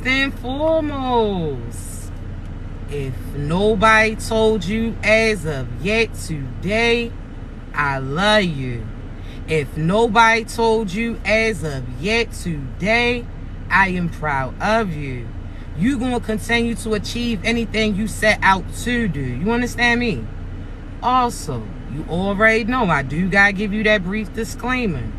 first and foremost, if nobody told you as of yet today, I love you. If nobody told you as of yet today, I am proud of you. You're going to continue to achieve anything you set out to do. You understand me? Also, you already know I do got to give you that brief disclaimer.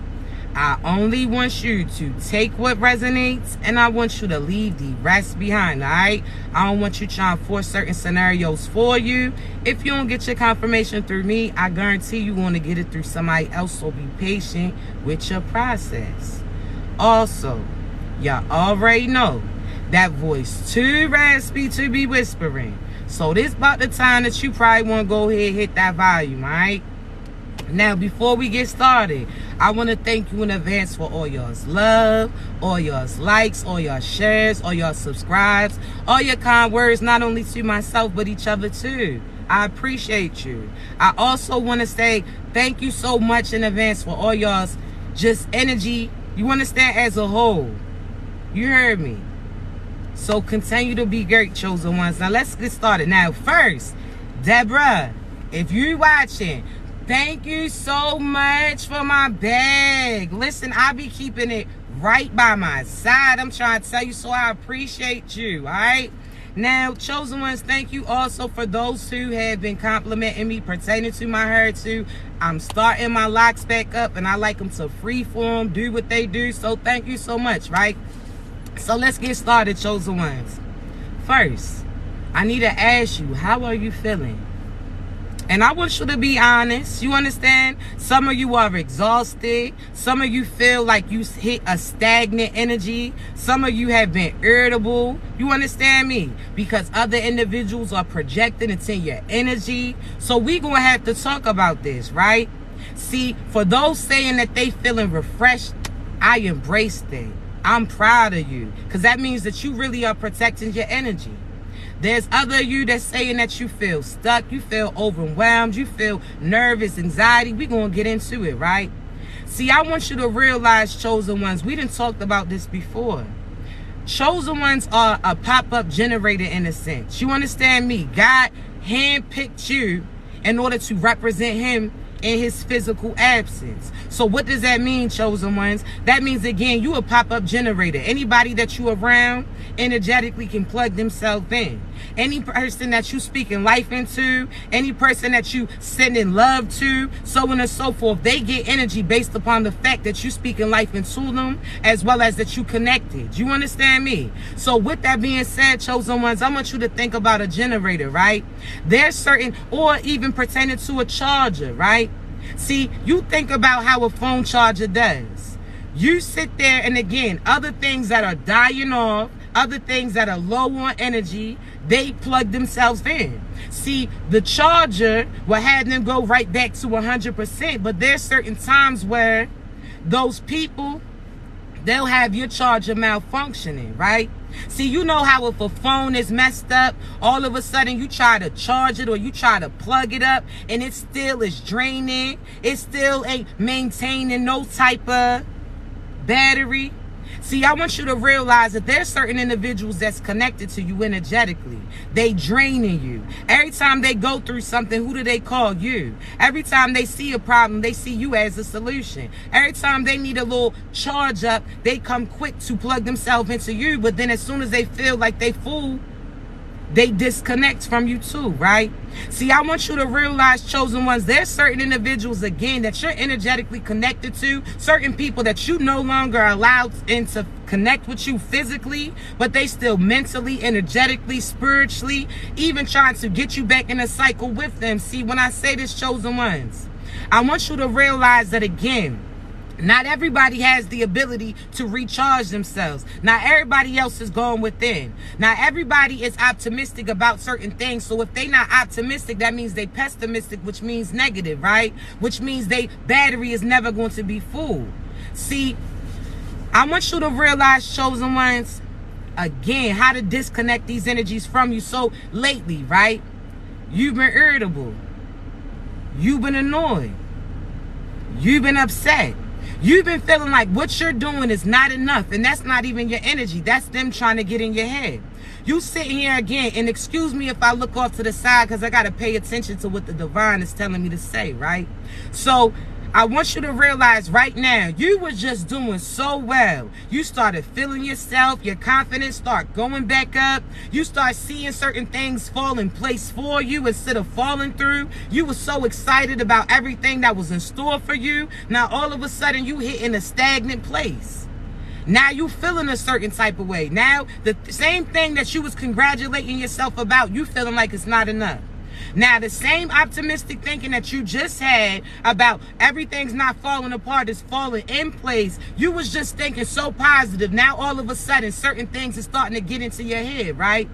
I only want you to take what resonates, and I want you to leave the rest behind, all right? I don't want you trying to force certain scenarios for you. If you don't get your confirmation through me, I guarantee you want to get it through somebody else, so be patient with your process. Also, y'all already know that voice too raspy to be whispering. So this about the time that you probably want to go ahead and hit that volume, all right? Now, before we get started, I want to thank you in advance for all y'all's love, all y'all's likes, all y'all shares, all y'all subscribes, all your kind words, not only to myself, but each other too. I appreciate you. I also want to say thank you so much in advance for all y'all's just energy. You understand, as a whole. You heard me. So continue to be great, chosen ones. Now, let's get started. Now, first, Deborah, if you're watching, thank you so much for my bag. Listen, I be keeping it right by my side. I'm trying to tell you, so I appreciate you, all right? Now, chosen ones, thank you also for those who have been complimenting me pertaining to my hair too. I'm starting my locks back up, and I like them to freeform, do what they do. So thank you so much, right? So let's get started, chosen ones. First, I need to ask you, how are you feeling? And I want you to be honest. You understand? Some of you are exhausted. Some of you feel like you hit a stagnant energy. Some of you have been irritable. You understand me? Because other individuals are projecting into your energy. So we're going to have to talk about this, right? See, for those saying that they feeling refreshed, I embrace that. I'm proud of you. Because that means that you really are protecting your energy. There's other you that's saying that you feel stuck, you feel overwhelmed, you feel nervous, anxiety. We're going to get into it, right? See, I want you to realize, chosen ones, we done talked about this before. Chosen ones are a pop-up generator in a sense. You understand me? God handpicked you in order to represent him in his physical absence. So what does that mean, chosen ones? That means, again, you a pop-up generator. Anybody that you around energetically can plug themselves in. Any person that you speaking life into, any person that you sending love to, so on and so forth, they get energy based upon the fact that you speaking life into them, as well as that you connected. You understand me? So with that being said, chosen ones, I want you to think about a generator, right? There's certain, or even pertaining to a charger, right? See, you think about how a phone charger does. You sit there, and again, other things that are dying off, other things that are low on energy, they plug themselves in. See, the charger will have them go right back to 100%, but there's certain times where those people, they'll have your charger malfunctioning, right? See, you know how if a phone is messed up, all of a sudden you try to charge it or you try to plug it up, and it still is draining. It still ain't maintaining no type of battery. See, I want you to realize that there's certain individuals that's connected to you energetically. They draining you. Every time they go through something, who do they call? You. Every time they see a problem, they see you as a solution. Every time they need a little charge up, they come quick to plug themselves into you. But then as soon as they feel like they full, they disconnect from you too, right? See, I want you to realize, chosen ones, there's certain individuals, again, that you're energetically connected to, certain people that you no longer allowed in to connect with you physically, but they still mentally, energetically, spiritually, even trying to get you back in a cycle with them. See, when I say this, chosen ones, I want you to realize that, again, not everybody has the ability to recharge themselves. Not everybody else is going within. Not everybody is optimistic about certain things. So if they not optimistic, that means they pessimistic, which means negative, right? Which means they battery is never going to be full. See, I want you to realize, chosen ones, again, how to disconnect these energies from you. So lately, right? You've been irritable. You've been annoyed. You've been upset. You've been feeling like what you're doing is not enough, and that's not even your energy. That's them trying to get in your head. You sitting here again, and excuse me if I look off to the side because I got to pay attention to what the divine is telling me to say, right? So I want you to realize right now, you were just doing so well. You started feeling yourself, your confidence start going back up. You start seeing certain things fall in place for you instead of falling through. You were so excited about everything that was in store for you. Now all of a sudden you hit in a stagnant place. Now you feeling a certain type of way. Now the same thing that you was congratulating yourself about, you feeling like it's not enough. Now, the same optimistic thinking that you just had about everything's not falling apart, is falling in place. You was just thinking so positive. Now, all of a sudden, certain things are starting to get into your head, right?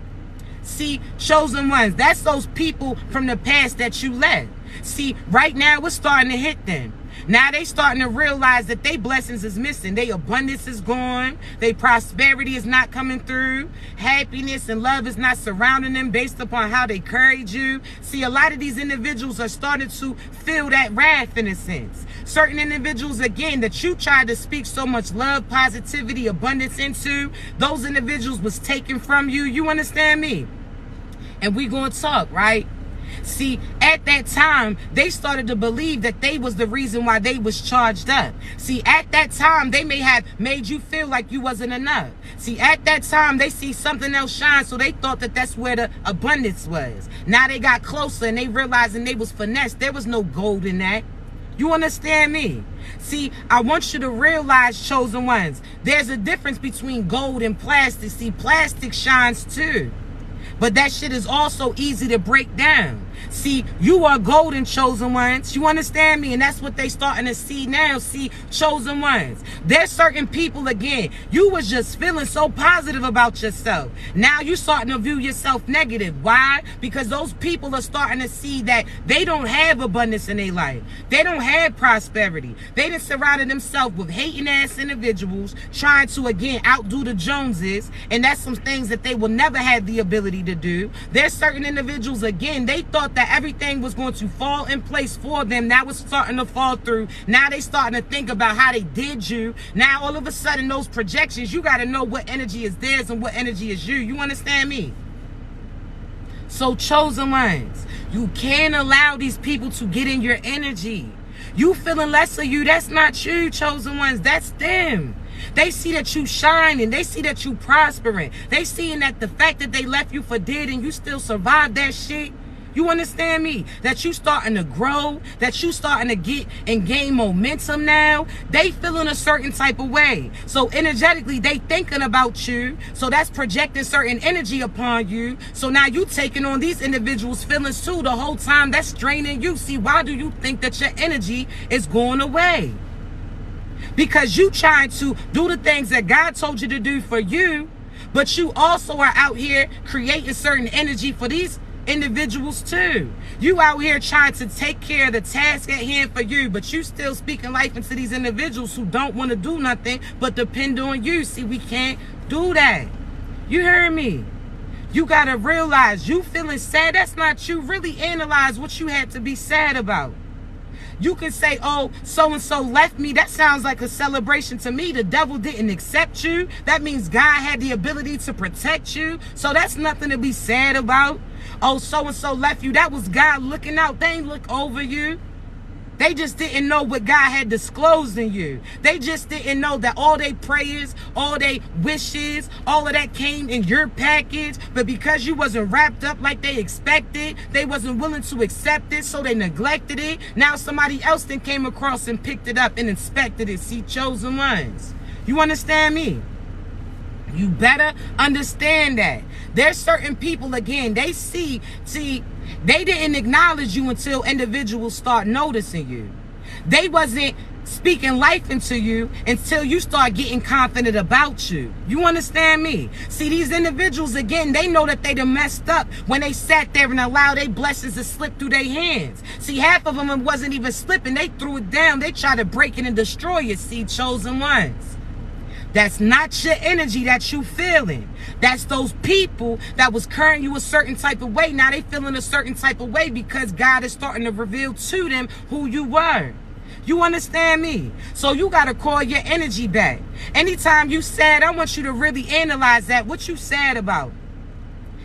See, chosen ones, that's those people from the past that you left. See, right now, it's starting to hit them. Now they starting to realize that their blessings is missing. Their abundance is gone. Their prosperity is not coming through. Happiness and love is not surrounding them based upon how they carried you. See, a lot of these individuals are starting to feel that wrath in a sense. Certain individuals, again, that you tried to speak so much love, positivity, abundance into, those individuals was taken from you. You understand me? And we gonna talk, right? See, at that time, they started to believe that they was the reason why they was charged up. See, at that time, they may have made you feel like you wasn't enough. See, at that time, they see something else shine, so they thought that that's where the abundance was. Now they got closer and they realizing they was finessed. There was no gold in that. You understand me? See, I want you to realize, chosen ones, there's a difference between gold and plastic. See, plastic shines too, but that shit is also easy to break down. See, you are golden, chosen ones. You understand me? And that's what they starting to see now. See, chosen ones. There's certain people, again, you was just feeling so positive about yourself. Now you starting to view yourself negative. Why? Because those people are starting to see that they don't have abundance in their life. They don't have prosperity. They done surrounded themselves with hating ass individuals trying to, again, outdo the Joneses. And that's some things that they will never have the ability to do. There's certain individuals, again, they thought that everything was going to fall in place for them. Now it's starting to fall through. Now they starting to think about how they did you. Now all of a sudden those projections, you got to know what energy is theirs and what energy is you. You understand me? So chosen ones, you can't allow these people to get in your energy. You feeling less of you, that's not you, chosen ones, that's them. They see that you shining. They see that you prospering. They seeing that the fact that they left you for dead and you still survived that shit. You understand me? That you starting to grow, that you starting to get and gain momentum now. They feeling a certain type of way. So energetically, they thinking about you. So that's projecting certain energy upon you. So now you taking on these individuals' feelings too the whole time. That's draining you. See, why do you think that your energy is going away? Because you trying to do the things that God told you to do for you, but you also are out here creating certain energy for these individuals too. You out here trying to take care of the task at hand for you, but you still speaking life into these individuals who don't want to do nothing but depend on you. See, we can't do that. You heard me? You got to realize you feeling sad. That's not you. Really analyze what you had to be sad about. You can say, oh, so-and-so left me. That sounds like a celebration to me. The devil didn't accept you. That means God had the ability to protect you. So that's nothing to be sad about. Oh, so-and-so left you. That was God looking out. They ain't look over you. They just didn't know what God had disclosed in you. They just didn't know that all their prayers, all their wishes, all of that came in your package. But because you wasn't wrapped up like they expected, they wasn't willing to accept it, so they neglected it. Now somebody else then came across and picked it up and inspected it. See, chosen ones. You understand me? You better understand that. There's certain people, again, they see, they didn't acknowledge you until individuals start noticing you. They wasn't speaking life into you until you start getting confident about you. You understand me? See, these individuals, again, they know that they done messed up when they sat there and allowed their blessings to slip through their hands. See, half of them wasn't even slipping. They threw it down. They tried to break it and destroy it. See, chosen ones. That's not your energy that you feeling. That's those people that was carrying you a certain type of way. Now they feeling a certain type of way because God is starting to reveal to them who you were. You understand me? So you got to call your energy back. Anytime you sad, I want you to really analyze that. What you sad about?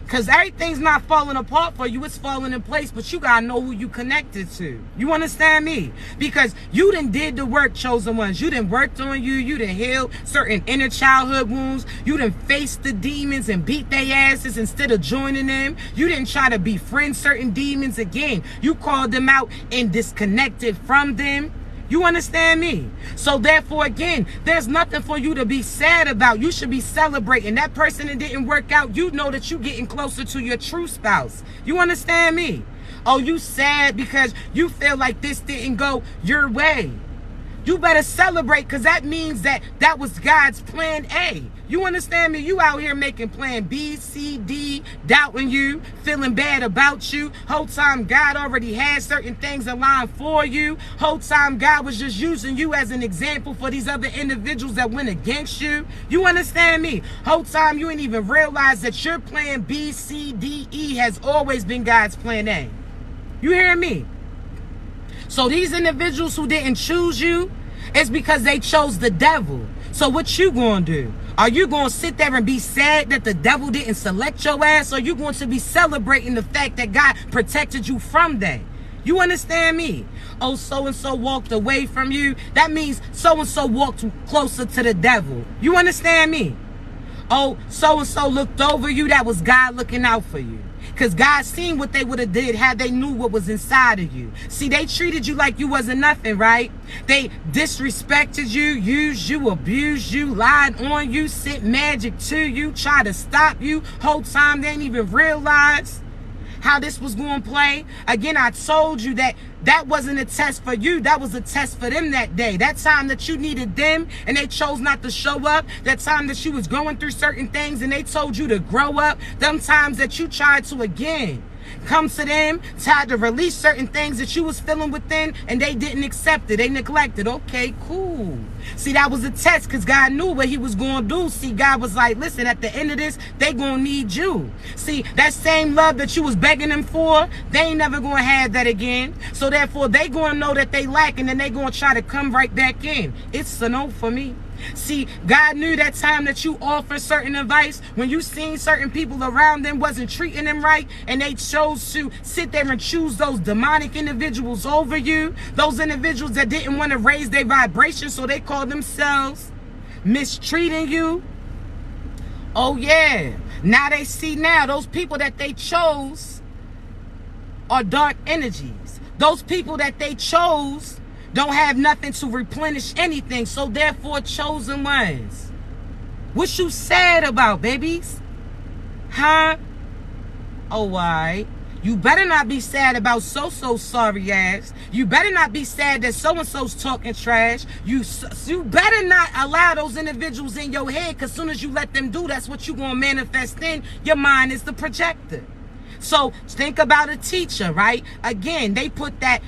Because everything's not falling apart for you. It's falling in place. But you got to know who you connected to. You understand me? Because you done did the work, chosen ones. You done worked on you. You done healed certain inner childhood wounds. You done faced the demons and beat their asses instead of joining them. You didn't try to befriend certain demons again. You called them out and disconnected from them. You understand me? So therefore, again, there's nothing for you to be sad about. You should be celebrating. That person that didn't work out, you know that you're getting closer to your true spouse. You understand me? Oh, you sad because you feel like this didn't go your way. You better celebrate, because that means that was God's plan A. You understand me? You out here making plan B, C, D, doubting you, feeling bad about you. Whole time God already had certain things aligned for you. Whole time God was just using you as an example for these other individuals that went against you. You understand me? Whole time you ain't even realize that your plan B, C, D, E has always been God's plan A. You hear me? So these individuals who didn't choose you, it's because they chose the devil. So what you gonna do? Are you gonna sit there and be sad that the devil didn't select your ass? Or are you going to be celebrating the fact that God protected you from that? You understand me? Oh, so-and-so walked away from you. That means so-and-so walked closer to the devil. You understand me? Oh, so-and-so looked over you. That was God looking out for you. Because God seen what they would have did had they knew what was inside of you. See, they treated you like you wasn't nothing, right? They disrespected you, used you, abused you, lied on you, sent magic to you, tried to stop you. Whole time they didn't even realize how this was going to play. Again, I told you that wasn't a test for you. That was a test for them that day. That time that you needed them and they chose not to show up. That time that you was going through certain things and they told you to grow up. Them times that you tried to, again, come to them, tried to release certain things that you was feeling within, and they didn't accept it. They neglected. Okay, cool. See, that was a test, because God knew what he was going to do. See, God was like, listen, at the end of this, they going to need you. See, that same love that you was begging them for, they ain't never going to have that again. So therefore, they going to know that they lack, and then they going to try to come right back in. It's a no for me. See, God knew that time that you offered certain advice, when you seen certain people around them wasn't treating them right, and they chose to sit there and choose those demonic individuals over you, those individuals that didn't want to raise their vibration, so they called themselves mistreating you. Oh yeah, now they see now those people that they chose are dark energies. Those people that they chose don't have nothing to replenish anything. So therefore, chosen ones, what you sad about, babies? Huh? Oh, why? You better not be sad about so-so sorry ass. You better not be sad that so-and-so's talking trash. You better not allow those individuals in your head, because as soon as you let them do, that's what you're going to manifest in. Your mind is the projector. So think about a teacher, right? Again, they put that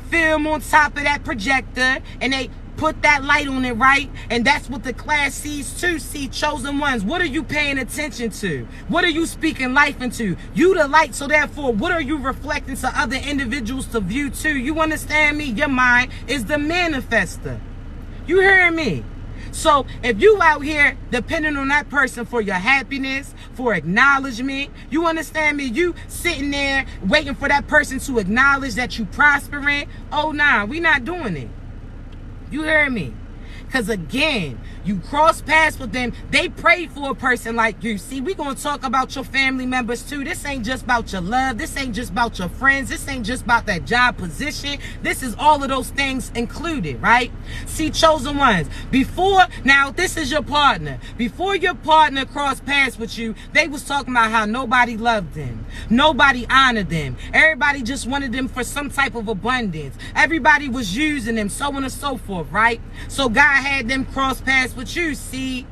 film on top of that projector and they put that light on it, right? And that's what the class sees too. See, chosen ones, what are you paying attention to? What are you speaking life into? You the light, so therefore, what are you reflecting to other individuals to view too? You understand me? Your mind is the manifester. You hear me? So if you out here depending on that person for your happiness, for acknowledgement, you understand me? You sitting there waiting for that person to acknowledge that you prospering. Oh, nah, we not doing it. You hear me? Because again, you cross paths with them. They prayed for a person like you. See, we're going to talk about your family members too. This ain't just about your love. This ain't just about your friends. This ain't just about that job position. This is all of those things included, right? See, chosen ones, now this is your partner. Before your partner crossed paths with you, they was talking about how nobody loved them. Nobody honored them. Everybody just wanted them for some type of abundance. Everybody was using them, so on and so forth, right? So God had them cross paths with you. See,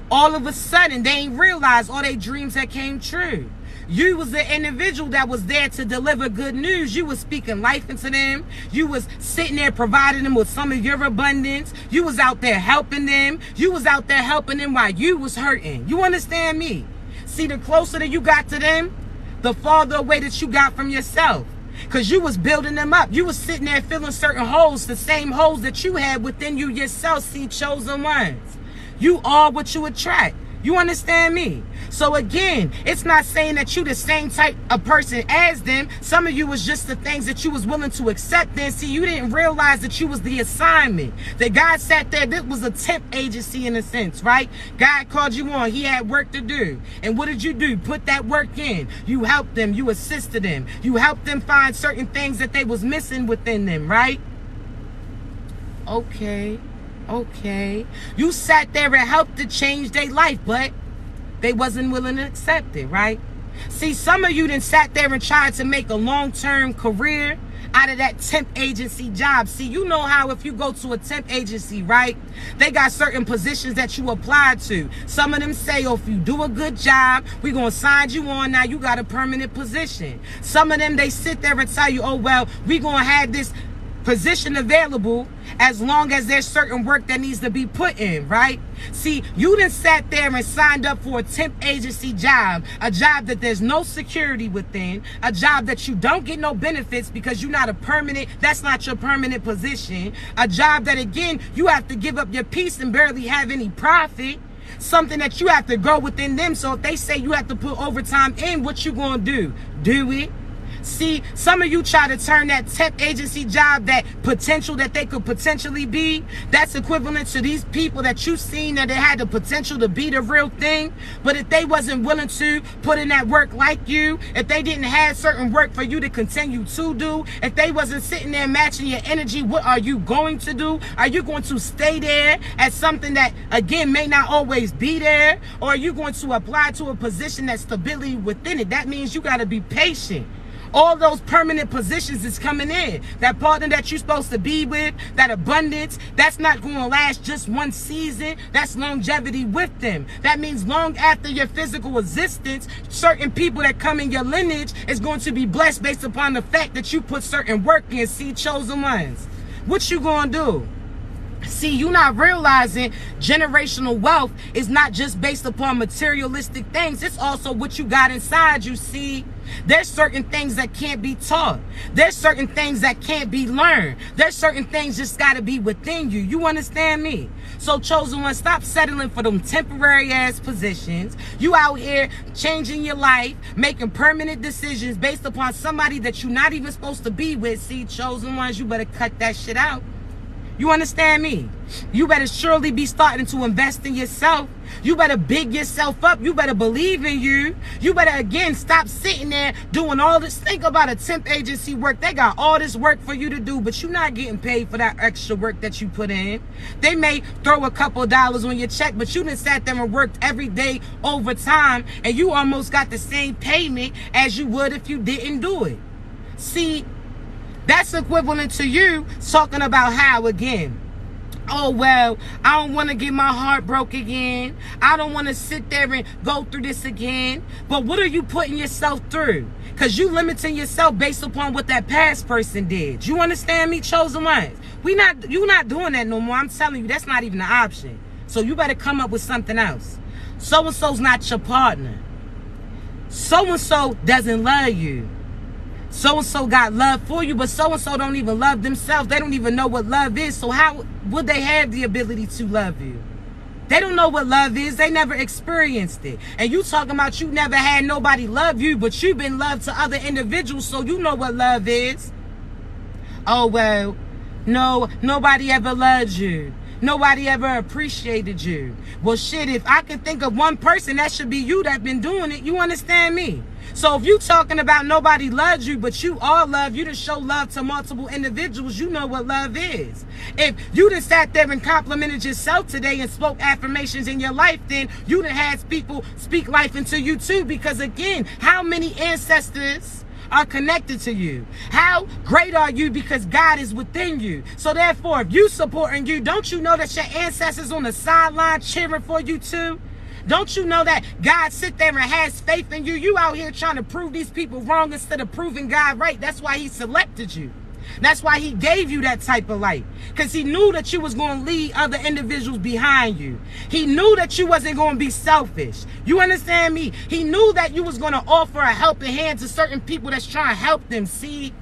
all of a sudden they ain't realized all their dreams that came true. You was the individual that was there to deliver good news. You was speaking life into them. You was sitting there providing them with some of your abundance. You was out there helping them. You was out there helping them while you was hurting. You understand me? See, the closer that you got to them, the farther away that you got from yourself. Because you was building them up. You was sitting there filling certain holes, the same holes that you had within you yourself. See, chosen ones. You are what you attract. You understand me? So again, it's not saying that you the same type of person as them. Some of you was just the things that you was willing to accept. Then see, you didn't realize that you was the assignment. That God sat there, this was a temp agency in a sense, right? God called you on. He had work to do. And what did you do? Put that work in. You helped them. You assisted them. You helped them find certain things that they was missing within them, right? Okay. You sat there and helped to change their life, but they wasn't willing to accept it, right? See, some of you then sat there and tried to make a long-term career out of that temp agency job. See, you know how if you go to a temp agency, right, they got certain positions that you apply to. Some of them say, oh, if you do a good job, we're going to sign you on. Now you got a permanent position. Some of them, they sit there and tell you, oh, well, we're going to have this position available as long as there's certain work that needs to be put in, right? See, you done sat there and signed up for a temp agency job, a job that there's no security within, a job that you don't get no benefits because you're not a permanent, that's not your permanent position, a job that, again, you have to give up your peace and barely have any profit, something that you have to grow within them. So if they say you have to put overtime in, what you gonna do? Do it. See, some of you try to turn that temp agency job, that potential that they could potentially be, that's equivalent to these people that you seen that they had the potential to be the real thing. But if they wasn't willing to put in that work like you, if they didn't have certain work for you to continue to do, if they wasn't sitting there matching your energy, what are you going to do? Are you going to stay there at something that, again, may not always be there? Or are you going to apply to a position that's stability within it? That means you got to be patient. All those permanent positions is coming in. That partner that you're supposed to be with, that abundance, that's not going to last just one season. That's longevity with them. That means long after your physical existence, certain people that come in your lineage is going to be blessed based upon the fact that you put certain work in. See, chosen ones. What you going to do? See, you're not realizing generational wealth is not just based upon materialistic things. It's also what you got inside you. See, there's certain things that can't be taught. There's certain things that can't be learned. There's certain things just got to be within you. You understand me? So, chosen one, stop settling for them temporary ass positions. You out here changing your life, making permanent decisions based upon somebody that you're not even supposed to be with. See, chosen ones, you better cut that shit out. You understand me? You better surely be starting to invest in yourself. You better big yourself up. You better believe in you. You better, again, stop sitting there doing all this. Think about a temp agency work. They got all this work for you to do, but you're not getting paid for that extra work that you put in. They may throw a couple dollars on your check, but you done sat there and worked every day overtime, and you almost got the same payment as you would if you didn't do it. See, that's equivalent to you talking about how, again, oh, well, I don't want to get my heart broke again. I don't want to sit there and go through this again. But what are you putting yourself through? Because you limiting yourself based upon what that past person did. You understand me, chosen ones? You're not doing that no more. I'm telling you, that's not even an option. So you better come up with something else. So-and-so's not your partner. So-and-so doesn't love you. So-and-so got love for you, but so-and-so don't even love themselves. They don't even know what love is. So how would they have the ability to love you? They don't know what love is. They never experienced it. And you talking about you never had nobody love you, but you've been loved to other individuals, so you know what love is. Oh, well, no, nobody ever loved you. Nobody ever appreciated you. Well, shit, if I can think of one person, that should be you that been doing it. You understand me? So if you talking about nobody loves you, but you all love, you to show love to multiple individuals, you know what love is. If you done sat there and complimented yourself today and spoke affirmations in your life, then you done had people speak life into you too. Because again, how many ancestors are connected to you? How great are you because God is within you? So therefore, if you supporting you, don't you know that your ancestors on the sideline cheering for you too? Don't you know that God sit there and has faith in you? You out here trying to prove these people wrong instead of proving God right. That's why he selected you. That's why he gave you that type of light. Because he knew that you was going to lead other individuals behind you. He knew that you wasn't going to be selfish. You understand me? He knew that you was going to offer a helping hand to certain people that's trying to help them. See?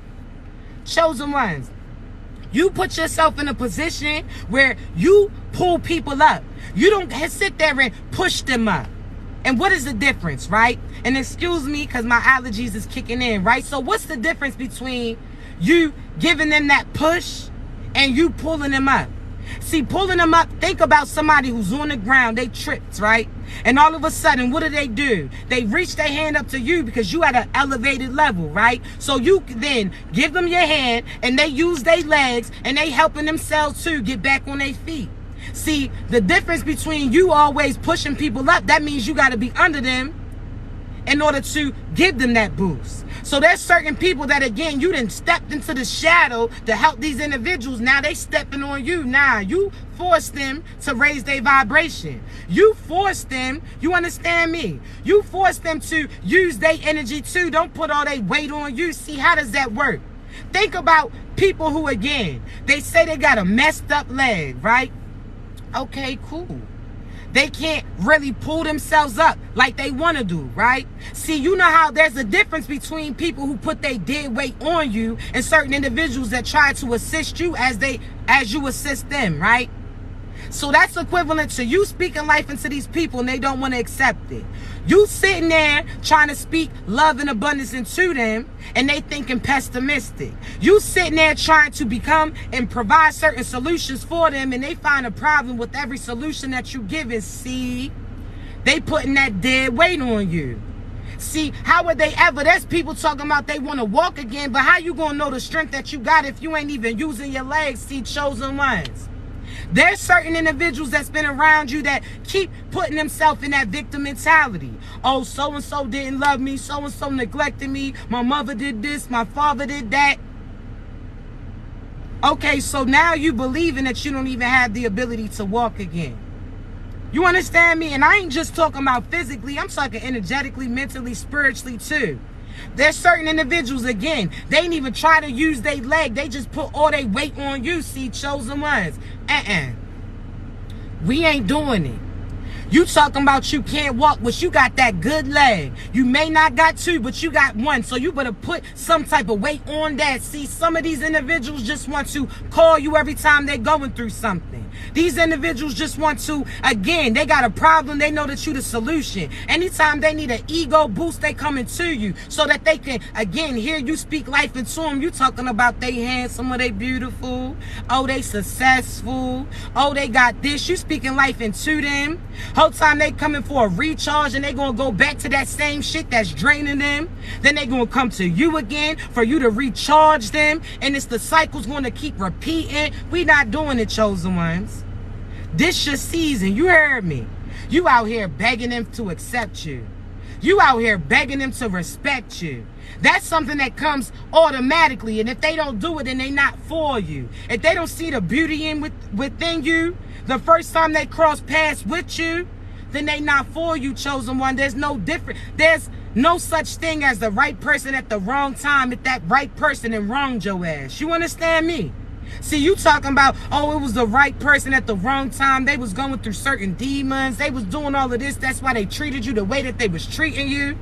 Chosen ones, you put yourself in a position where you pull people up. You don't sit there and push them up. And what is the difference, right? And excuse me, because my allergies is kicking in, right? So what's the difference between you giving them that push and you pulling them up? See, pulling them up, think about somebody who's on the ground, they tripped, right? And all of a sudden, what do? They reach their hand up to you because you at an elevated level, right? So you then give them your hand and they use their legs and they helping themselves too get back on their feet. See, the difference between you always pushing people up, that means you got to be under them in order to give them that boost. So there's certain people that, again, you done stepped into the shadow to help these individuals. Now they stepping on you. Now you force them to raise their vibration. You force them, you understand me? You force them to use their energy too. Don't put all their weight on you. See, how does that work? Think about people who, again, they say they got a messed up leg, right? Okay, cool. They can't really pull themselves up like they want to do, right? See, you know how there's a difference between people who put their dead weight on you and certain individuals that try to assist you as you assist them, right? So that's equivalent to you speaking life into these people and they don't want to accept it. You sitting there trying to speak love and abundance into them and they thinking pessimistic. You sitting there trying to become and provide certain solutions for them and they find a problem with every solution that you give it. See, they putting that dead weight on you. See, how would they ever? There's people talking about they want to walk again, but how you going to know the strength that you got if you ain't even using your legs? See, chosen ones. There's certain individuals that's been around you that keep putting themselves in that victim mentality. Oh, so-and-so didn't love me. So-and-so neglected me. My mother did this. My father did that. Okay, so now you believing that you don't even have the ability to walk again. You understand me? And I ain't just talking about physically. I'm talking energetically, mentally, spiritually too. There's certain individuals, again, they ain't even try to use their leg. They just put all their weight on you. See, chosen ones. We ain't doing it. You talking about you can't walk, but you got that good leg. You may not got two, but you got one. So you better put some type of weight on that. See, some of these individuals just want to call you every time they're going through something. These individuals just want to, again, they got a problem. They know that you the solution. Anytime they need an ego boost, they coming to you so that they can, again, hear you speak life into them. You talking about they handsome or they beautiful. Oh, they successful. Oh, they got this. You speaking life into them. Whole time they coming for a recharge and they gonna go back to that same shit that's draining them. Then they gonna come to you again for you to recharge them. And it's the cycle's gonna keep repeating. We not doing it, chosen ones. This your season. You heard me. You out here begging them to accept you. You out here begging them to respect you. That's something that comes automatically. And if they don't do it, then they not for you. If they don't see the beauty within you, the first time they cross paths with you, then they not for you, chosen one. There's no different. There's no such thing as the right person at the wrong time if that right person and wronged your ass. You understand me? See, you talking about, oh, it was the right person at the wrong time. They was going through certain demons. They was doing all of this. That's why they treated you the way that they was treating you.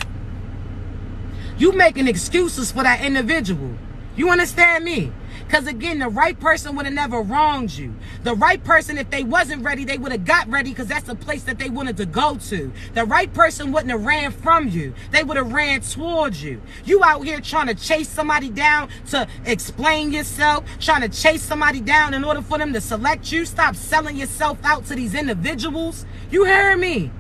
You making excuses for that individual. You understand me? Because, again, the right person would have never wronged you. The right person, if they wasn't ready, they would have got ready because that's the place that they wanted to go to. The right person wouldn't have ran from you. They would have ran towards you. You out here trying to chase somebody down to explain yourself, trying to chase somebody down in order for them to select you. Stop selling yourself out to these individuals. You heard me?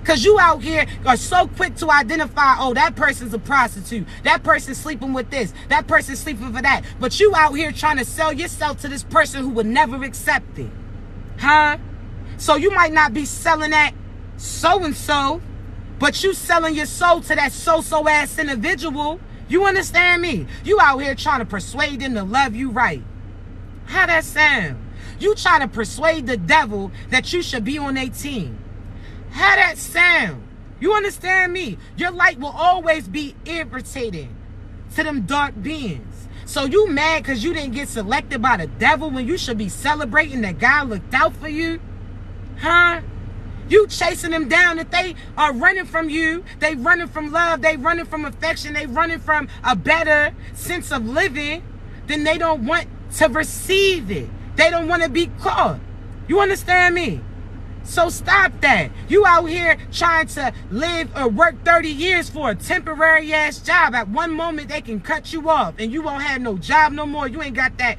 Because you out here are so quick to identify, oh, that person's a prostitute. That person's sleeping with this. That person's sleeping for that. But you out here trying to sell yourself to this person who would never accept it. Huh? So you might not be selling that so-and-so, but you selling your soul to that so-so ass individual. You understand me? You out here trying to persuade them to love you right. How that sound? You trying to persuade the devil that you should be on their team. How that sound? You understand me? Your light will always be irritating to them dark beings. So you mad because you didn't get selected by the devil when you should be celebrating that God looked out for you? Huh? You chasing them down. If they are running from you, they running from love, they running from affection, they running from a better sense of living, then they don't want to receive it. They don't want to be caught. You understand me? So stop that. You out here trying to live or work 30 years for a temporary ass job. At one moment they can cut you off and you won't have no job no more. You ain't got that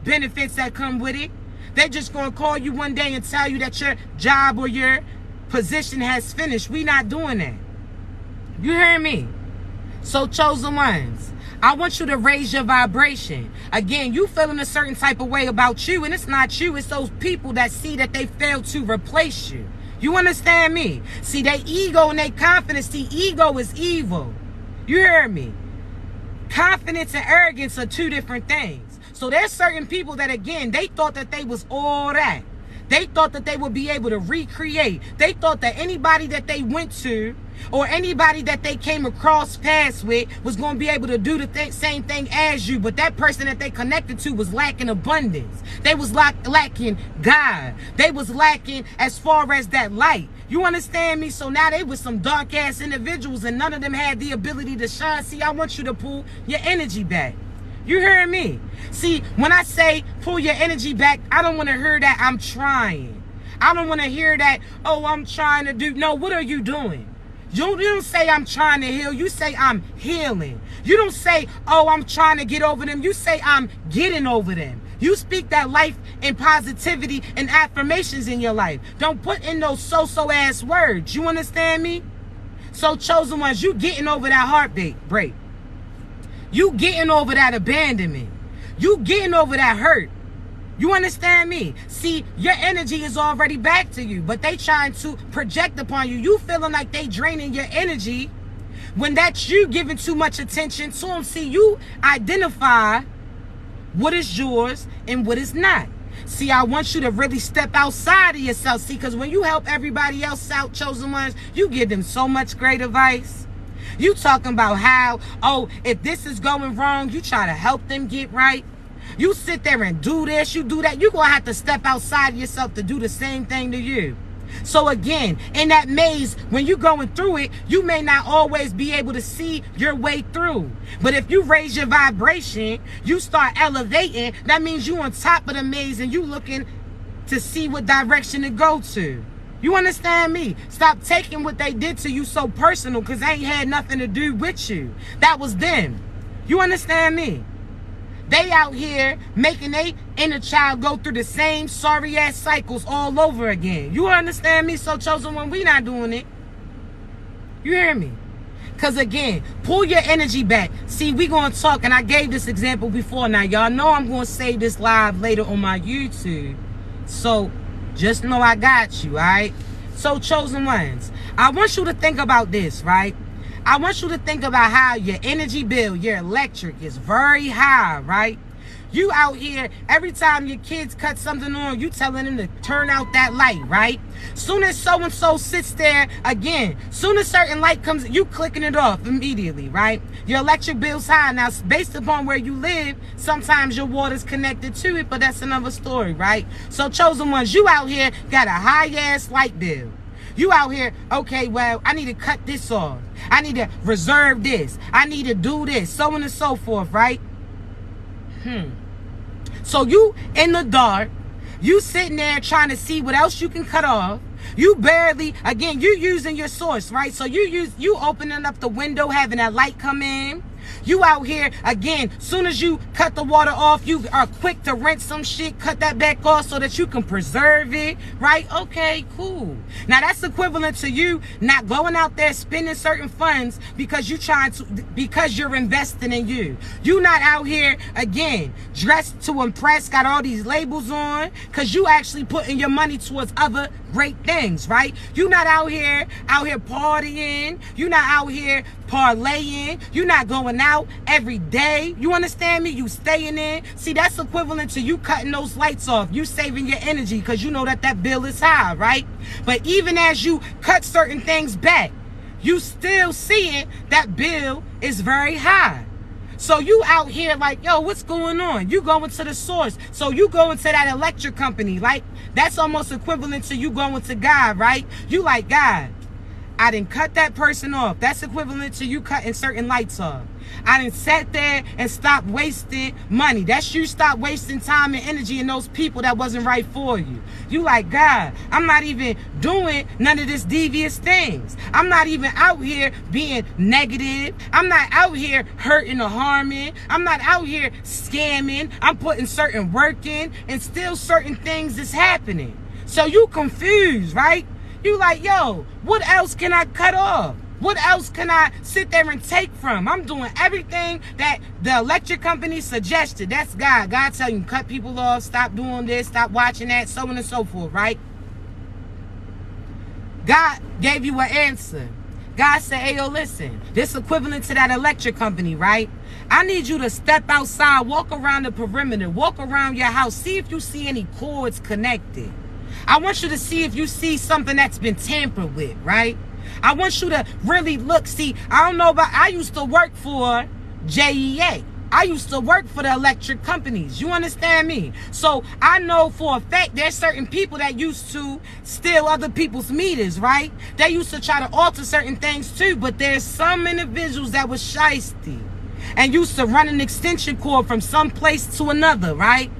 benefits that come with it. They just gonna call you one day and tell you that your job or your position has finished. We not doing that. You hear me? So chosen ones, I want you to raise your vibration. Again, you feeling a certain type of way about you, and it's not you. It's those people that see that they failed to replace you. You understand me? See, their ego and their confidence, the ego is evil. You hear me? Confidence and arrogance are two different things. So there's certain people that, again, they thought that they was all that. They thought that they would be able to recreate. They thought that anybody that they went to or anybody that they came across paths with was going to be able to do the same thing as you. But that person that they connected to was lacking abundance. They was lacking God. They was lacking as far as that light. You understand me? So now they was some dark ass individuals and none of them had the ability to shine. See, I want you to pull your energy back. You hear me? See, when I say pull your energy back, I don't want to hear that I'm trying. I don't want to hear that, oh, I'm trying to do. No, what are you doing? You don't say I'm trying to heal. You say I'm healing. You don't say, oh, I'm trying to get over them. You say I'm getting over them. You speak that life and positivity and affirmations in your life. Don't put in those so-so ass words. You understand me? So chosen ones, you getting over that heartbreak. You getting over that abandonment. You getting over that hurt. You understand me? See, your energy is already back to you, but they trying to project upon you. You feeling like they draining your energy when that's you giving too much attention to them. See, you identify what is yours and what is not. See, I want you to really step outside of yourself. See, because when you help everybody else out, chosen ones, you give them so much great advice. You talking about how, oh, if this is going wrong, you try to help them get right. You sit there and do this, you do that. You're going to have to step outside yourself to do the same thing to you. So again, in that maze, when you're going through it, you may not always be able to see your way through. But if you raise your vibration, you start elevating, that means you on top of the maze and you looking to see what direction to go to. You understand me? Stop taking what they did to you so personal, because they ain't had nothing to do with you. That was them. You understand me? They out here making their inner child go through the same sorry ass cycles all over again. You understand me? So chosen one, we not doing it. You hear me? Because again, pull your energy back. See, we going to talk, and I gave this example before. Now, y'all know I'm going to save this live later on my YouTube. So just know I got you, all right? So, chosen ones, I want you to think about this, right? I want you to think about how your energy bill, your electric is very high, right? You out here, every time your kids cut something on, you telling them to turn out that light, right? Soon as so-and-so sits there, again, soon as certain light comes, you clicking it off immediately, right? Your electric bill's high. Now, based upon where you live, sometimes your water's connected to it, but that's another story, right? So, chosen ones, you out here got a high-ass light bill. You out here, okay, well, I need to cut this off. I need to reserve this. I need to do this, so on and so forth, right? So you in the dark, you sitting there trying to see what else you can cut off. You barely, again, you using your source, right? So you opening up the window, having that light come in. You out here, again, soon as you cut the water off, you are quick to rinse some shit, cut that back off so that you can preserve it, right? Okay, cool. Now, that's equivalent to you not going out there spending certain funds because you're investing in you. You not out here, again, dressed to impress, got all these labels on, because you actually putting your money towards other great things, right? You not out here partying. You not out here parlaying. You not going out every day. You understand me? You staying in. See, that's equivalent to you cutting those lights off. You saving your energy because you know that bill is high, right? But even as you cut certain things back, you still seeing that bill is very high. So you out here like, yo, what's going on? You going to the source. So you going to that electric company. Like, that's almost equivalent to you going to God, right? You like, God, I didn't cut that person off. That's equivalent to you cutting certain lights off. I didn't sat there and stop wasting money. That's you stop wasting time and energy in those people that wasn't right for you. You like, God, I'm not even doing none of this devious things. I'm not even out here being negative. I'm not out here hurting or harming. I'm not out here scamming. I'm putting certain work in, and still certain things is happening. So you confused, right? You like, yo, what else can I cut off? What else can I sit there and take from? I'm doing everything that the electric company suggested. That's God. God tell you, cut people off, stop doing this, stop watching that, so on and so forth, right? God gave you an answer. God said, hey, yo, listen, this equivalent to that electric company, right? I need you to step outside, walk around the perimeter, walk around your house, see if you see any cords connected. I want you to see if you see something that's been tampered with, right? I want you to really look. See, I don't know about, I used to work for JEA. I used to work for the electric companies. You understand me? So I know for a fact there's certain people that used to steal other people's meters, right? They used to try to alter certain things too, but there's some individuals that was shiesty and used to run an extension cord from some place to another, right?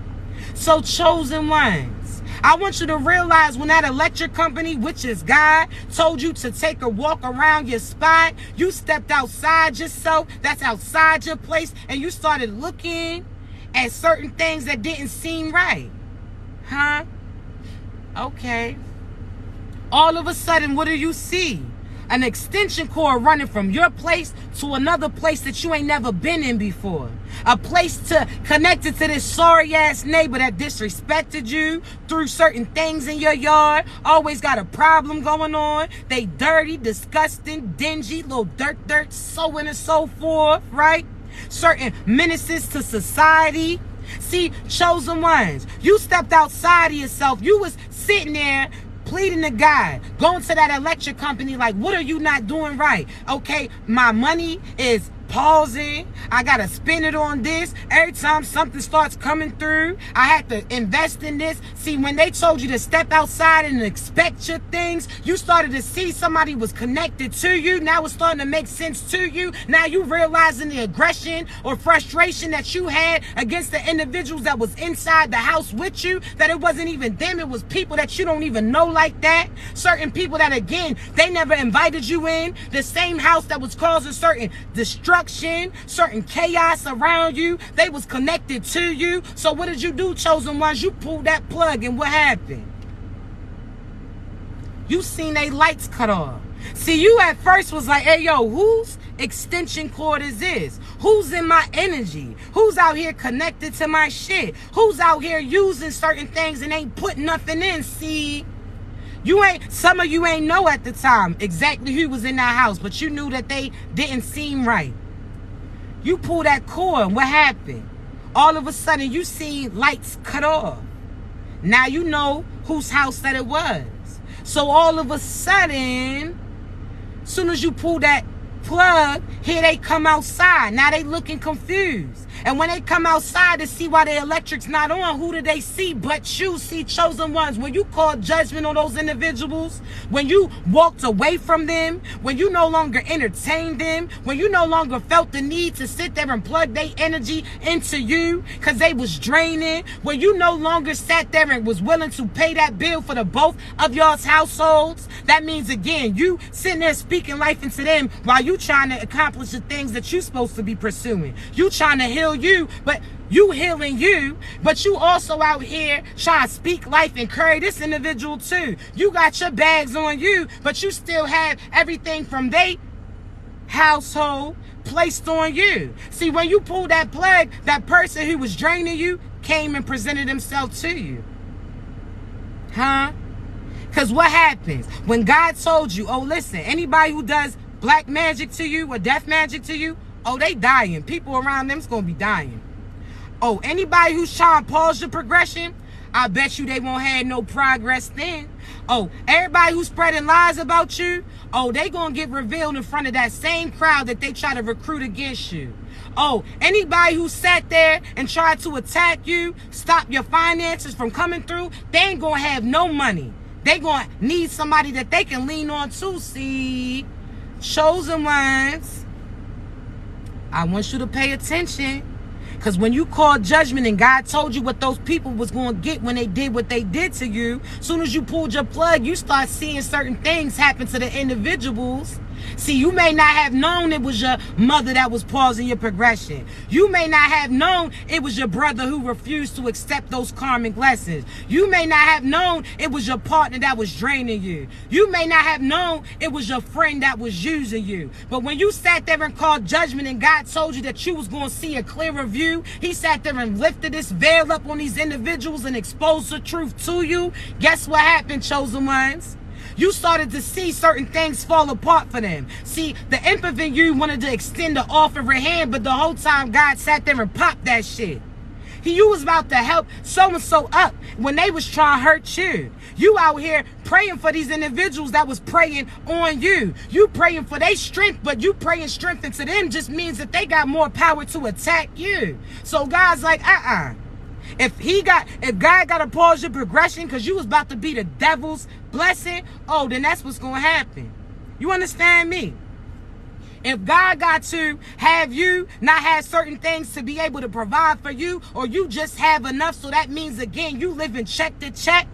So chosen ones, I want you to realize when that electric company, which is God, told you to take a walk around your spot, you stepped outside yourself, that's outside your place, and you started looking at certain things that didn't seem right. Huh? Okay. All of a sudden, what do you see? An extension cord running from your place to another place that you ain't never been in before. A place to connected to this sorry ass neighbor that disrespected you, threw certain things in your yard, always got a problem going on. They dirty, disgusting, dingy, little dirt, so on and so forth, right? Certain menaces to society. See, chosen ones, you stepped outside of yourself. You was sitting there pleading to God, going to that electric company like, what are you not doing right? Okay, my money is pausing. I gotta spend it on this. Every time something starts coming through, I have to invest in this. See, when they told you to step outside and expect your things, you started to see somebody was connected to you. Now it's starting to make sense to you. Now you realizing the aggression or frustration that you had against the individuals that was inside the house with you, that it wasn't even them, it was people that you don't even know like that. Certain people that, again, they never invited you in. The same house that was causing certain destruction, certain chaos around you, they was connected to you. So what did you do, chosen ones? You pulled that plug, and what happened? You seen they lights cut off. See, you at first was like, hey, yo, whose extension cord is this? Who's in my energy? Who's out here connected to my shit? Who's out here using certain things and ain't putting nothing in? See, some of you ain't know at the time exactly who was in that house, but you knew that they didn't seem right. You pull that cord, what happened? All of a sudden, you see lights cut off. Now you know whose house that it was. So all of a sudden, soon as you pull that plug, here they come outside. Now they looking confused. And when they come outside to see why the electric's not on, who do they see but you? See, chosen ones, when you called judgment on those individuals, when you walked away from them, when you no longer entertained them, when you no longer felt the need to sit there and plug their energy into you because they was draining, when you no longer sat there and was willing to pay that bill for the both of y'all's households, that means, again, you sitting there speaking life into them while you trying to accomplish the things that you supposed to be pursuing. You trying to heal you, but you healing you, but you also out here trying to speak life and carry this individual too. You got your bags on you, but you still have everything from their household placed on you. See, when you pull that plug, that person who was draining you came and presented himself to you. Huh? Because what happens when God told you, oh, listen, anybody who does black magic to you or death magic to you, oh, they dying. People around them's going to be dying. Oh, anybody who's trying to pause your progression, I bet you they won't have no progress then. Oh, everybody who's spreading lies about you, oh, they going to get revealed in front of that same crowd that they try to recruit against you. Oh, anybody who sat there and tried to attack you, stop your finances from coming through, they ain't going to have no money. They going to need somebody that they can lean on too. See, chosen ones, I want you to pay attention. Because when you call judgment and God told you what those people was going to get when they did what they did to you, as soon as you pulled your plug, you start seeing certain things happen to the individuals. See, you may not have known it was your mother that was pausing your progression. You may not have known it was your brother who refused to accept those karmic lessons. You may not have known it was your partner that was draining you. You may not have known it was your friend that was using you. But when you sat there and called judgment and God told you that you was going to see a clearer view, he sat there and lifted this veil up on these individuals and exposed the truth to you. Guess what happened, chosen ones? You started to see certain things fall apart for them. See, the imp in you wanted to extend the offering hand, but the whole time God sat there and popped that shit. You was about to help so-and-so up when they was trying to hurt you. You out here praying for these individuals that was praying on you. You praying for their strength, but you praying strength into them just means that they got more power to attack you. So God's like, If God got to pause your progression because you was about to be the devil's blessing, oh, then that's what's going to happen. You understand me? If God got to have you not have certain things to be able to provide for you, or you just have enough, so that means, again, you live in check to check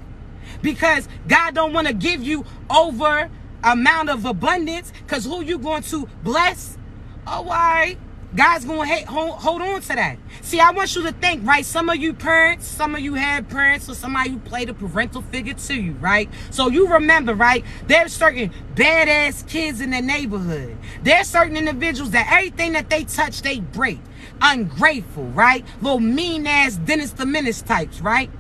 because God don't want to give you over amount of abundance because who you going to bless? Oh, all right. God's going to hold on to that. See, I want you to think, right? Some of you parents, some of you have parents, or somebody who played a parental figure to you, right? So you remember, right? There's certain badass kids in the neighborhood. There's certain individuals that everything that they touch, they break. Ungrateful, right? Little mean-ass Dennis the Menace types, right?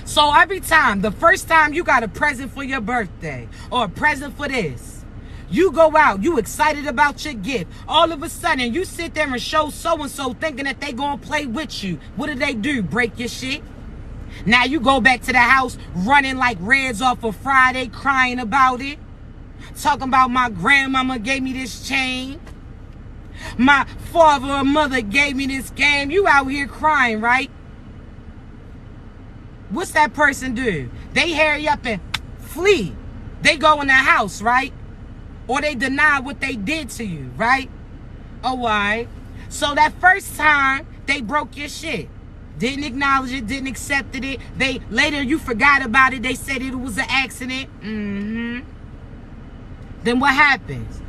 So every time, the first time you got a present for your birthday or a present for this, you go out, you excited about your gift. All of a sudden, you sit there and show so-and-so thinking that they gonna play with you. What do? Break your shit? Now you go back to the house running like Reds off of Friday, crying about it. Talking about my grandmama gave me this chain. My father or mother gave me this game. You out here crying, right? What's that person do? They hurry up and flee. They go in the house, right? Or they deny what they did to you, right? Oh, why? So that first time, they broke your shit. Didn't acknowledge it, didn't accept it. Later, you forgot about it. They said it was an accident. Then what happens?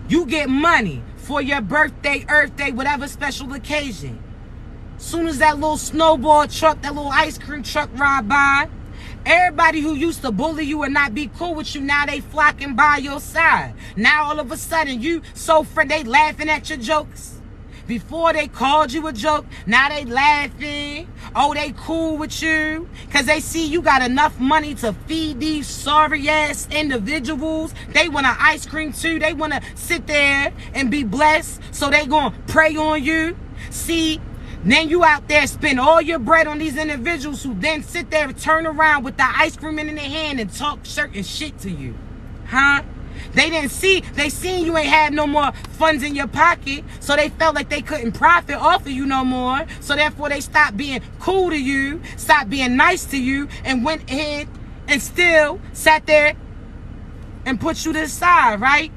You get money for your birthday, Earth Day, whatever special occasion. Soon as that little snowball truck, that little ice cream truck ride by, everybody who used to bully you and not be cool with you, now they flocking by your side. Now all of a sudden you they laughing at your jokes. Before they called you a joke, now they laughing. Oh, they cool with you because they see you got enough money to feed these sorry ass individuals. They want an ice cream too. They want to sit there and be blessed, so they gonna pray on you. See, then you out there spend all your bread on these individuals who then sit there and turn around with the ice cream in their hand and talk certain shit to you. Huh? They seen you ain't had no more funds in your pocket, so they felt like they couldn't profit off of you no more. So therefore they stopped being cool to you, stopped being nice to you, and went ahead and still sat there and put you to the side, right?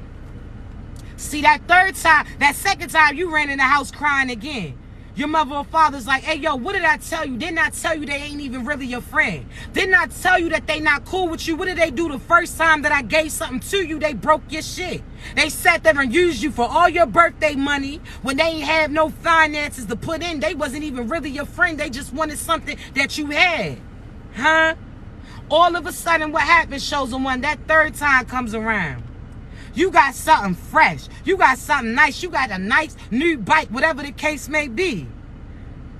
See, that second time you ran in the house crying again. Your mother or father's like, hey, yo, what did I tell you? Didn't I tell you they ain't even really your friend? Didn't I tell you that they not cool with you? What did they do the first time that I gave something to you? They broke your shit. They sat there and used you for all your birthday money when they ain't have no finances to put in. They wasn't even really your friend. They just wanted something that you had. Huh? All of a sudden, what happens, shows them when that third time comes around. You got something fresh. You got something nice. You got a nice new bike, whatever the case may be.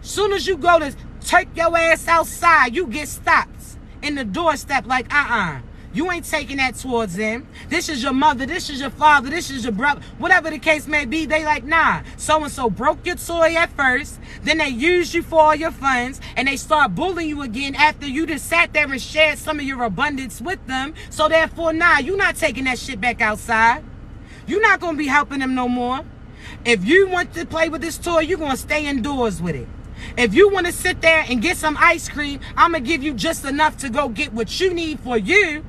Soon as you go to take your ass outside, you get stopped in the doorstep like, you ain't taking that towards them. This is your mother. This is your father. This is your brother. Whatever the case may be, they like, nah. So-and-so broke your toy at first. Then they used you for all your funds. And they start bullying you again after you just sat there and shared some of your abundance with them. So therefore, nah, you're not taking that shit back outside. You're not going to be helping them no more. If you want to play with this toy, you're going to stay indoors with it. If you want to sit there and get some ice cream, I'm going to give you just enough to go get what you need for you.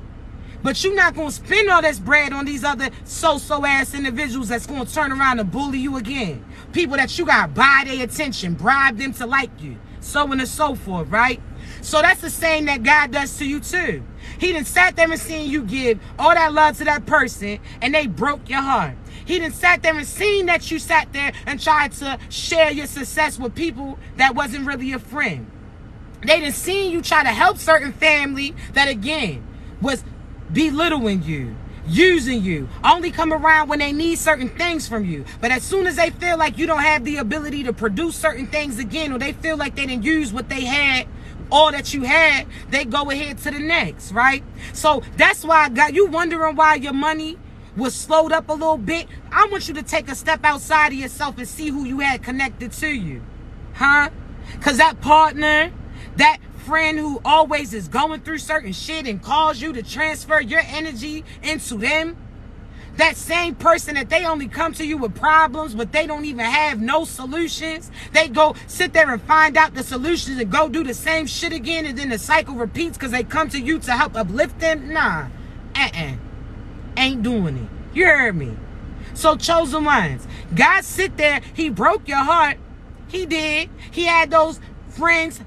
But you're not going to spend all this bread on these other so-so ass individuals that's going to turn around and bully you again. People that you got to buy their attention, bribe them to like you, so on and so forth, right? So that's the same that God does to you too. He done sat there and seen you give all that love to that person and they broke your heart. He done sat there and seen that you sat there and tried to share your success with people that wasn't really your friend. They done seen you try to help certain family that again was belittling you, using you, only come around when they need certain things from you. But as soon as they feel like you don't have the ability to produce certain things again, or they feel like they didn't use what they had, all that you had, they go ahead to the next, right? So that's why I got you wondering why your money was slowed up a little bit. I want you to take a step outside of yourself and see who you had connected to you. Huh? Because that partner, that friend who always is going through certain shit and calls you to transfer your energy into them, that same person that they only come to you with problems, but they don't even have no solutions. They go sit there and find out the solutions and go do the same shit again, and then the cycle repeats because they come to you to help uplift them. Nah, ain't doing it. You heard me? So chosen ones, God sit there, he broke your heart. He did. He had those friends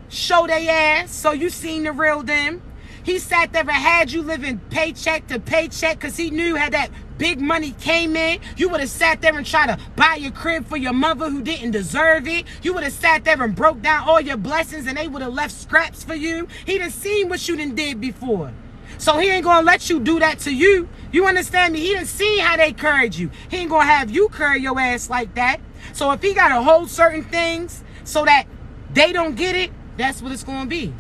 show their ass, so you seen the real them. He sat there and had you living paycheck to paycheck because he knew had that big money came in, you would have sat there and tried to buy your crib for your mother who didn't deserve it. You would have sat there and broke down all your blessings and they would have left scraps for you. He done seen what you done did before. So he ain't gonna let you do that to you. You understand me? He done seen how they carried you. He ain't gonna have you carry your ass like that. So if he gotta hold certain things so that they don't get it, that's what it's gonna be.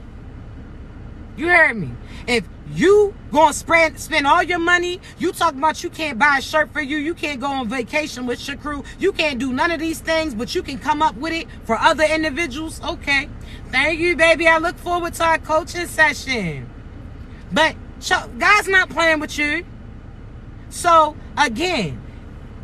You heard me? If you gonna spend all your money, you talking about you can't buy a shirt for you, you can't go on vacation with your crew, you can't do none of these things, but you can come up with it for other individuals, okay. Thank you, baby. I look forward to our coaching session. But God's not playing with you. So, again,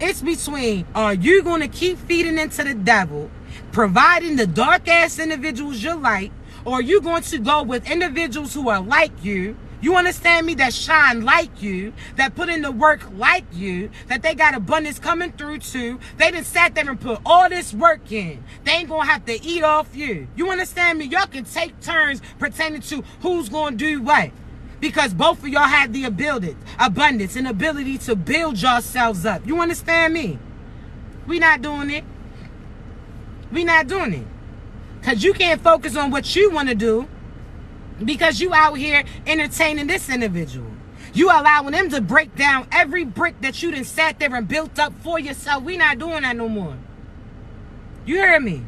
it's between, are you going to keep feeding into the devil, providing the dark-ass individuals you like, or are you going to go with individuals who are like you, you understand me, that shine like you, that put in the work like you, that they got abundance coming through too. They done sat there and put all this work in. They ain't going to have to eat off you. You understand me? Y'all can take turns pertaining to who's going to do what. Because both of y'all have the ability, abundance and ability to build yourselves up. You understand me? We not doing it. We not doing it. Because you can't focus on what you want to do because you out here entertaining this individual. You allowing them to break down every brick that you done sat there and built up for yourself. We not doing that no more. You heard me?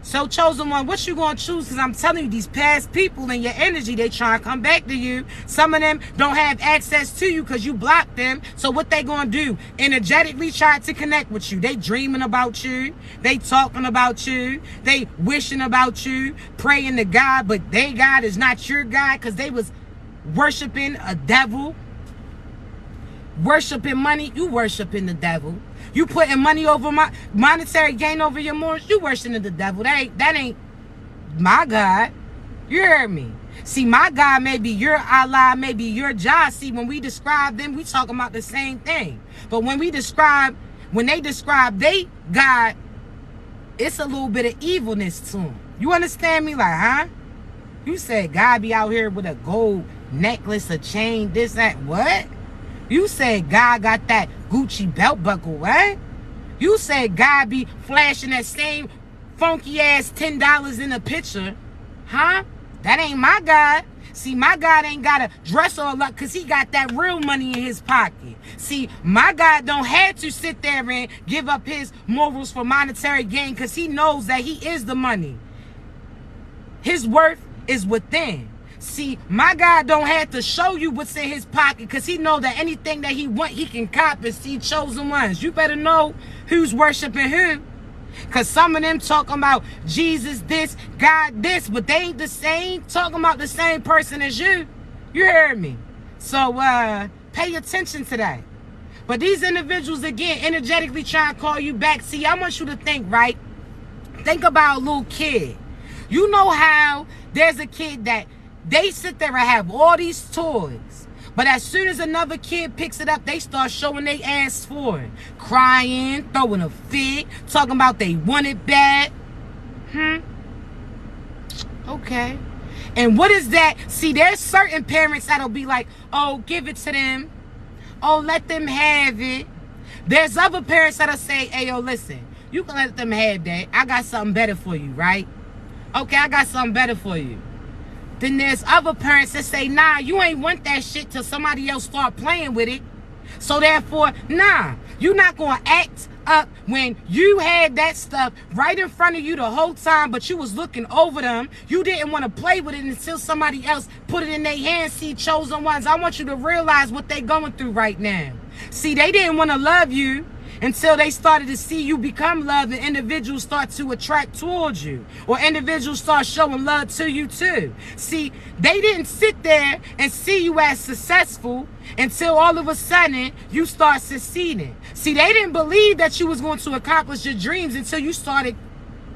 So chosen one, what you gonna choose? Because I'm telling you, these past people and your energy, they trying to come back to you. Some of them don't have access to you because you blocked them. So what they gonna do? Energetically try to connect with you. They dreaming about you. They talking about you. They wishing about you. Praying to God, but they God is not your God because they was worshiping a devil. Worshiping money. You worshiping the devil. You putting money over my monetary gain over your morals. You worshiping the devil. That ain't my God. You heard me. See, my God may be your Allah, may be your Jah. See, when we describe them, we talking about the same thing. But when they describe they God, it's a little bit of evilness to them. You understand me? Like, huh? You said God be out here with a gold necklace, a chain, this, that, what? You said God got that Gucci belt buckle, what? You said God be flashing that same funky ass $10 in a picture, huh? That ain't my God. See, my God ain't got to dress all up because he got that real money in his pocket. See, my God don't have to sit there and give up his morals for monetary gain because he knows that he is the money. His worth is within. See, my God don't have to show you what's in his pocket because he know that anything that he want, he can cop and see chosen ones. You better know who's worshiping who. Because some of them talking about Jesus this, God this, but they ain't the same, talking about the same person as you. You heard me. So, pay attention to that. But these individuals, again, energetically trying to call you back. See, I want you to think, right? Think about a little kid. You know how there's a kid that they sit there and have all these toys, but as soon as another kid picks it up, they start showing their ass for it. Crying, throwing a fit, talking about they want it bad. Okay. And what is that? See, there's certain parents that'll be like, oh, give it to them. Oh, let them have it. There's other parents that'll say, hey, yo, listen, you can let them have that. I got something better for you, right? Okay, I got something better for you. Then there's other parents that say, nah, you ain't want that shit till somebody else start playing with it. So therefore, nah, you're not going to act up when you had that stuff right in front of you the whole time, but you was looking over them. You didn't want to play with it until somebody else put it in their hands. See, chosen ones, I want you to realize what they're going through right now. See, they didn't want to love you until they started to see you become love, and individuals start to attract towards you, or individuals start showing love to you too. See, they didn't sit there and see you as successful until all of a sudden you start succeeding. See, they didn't believe that you was going to accomplish your dreams until you started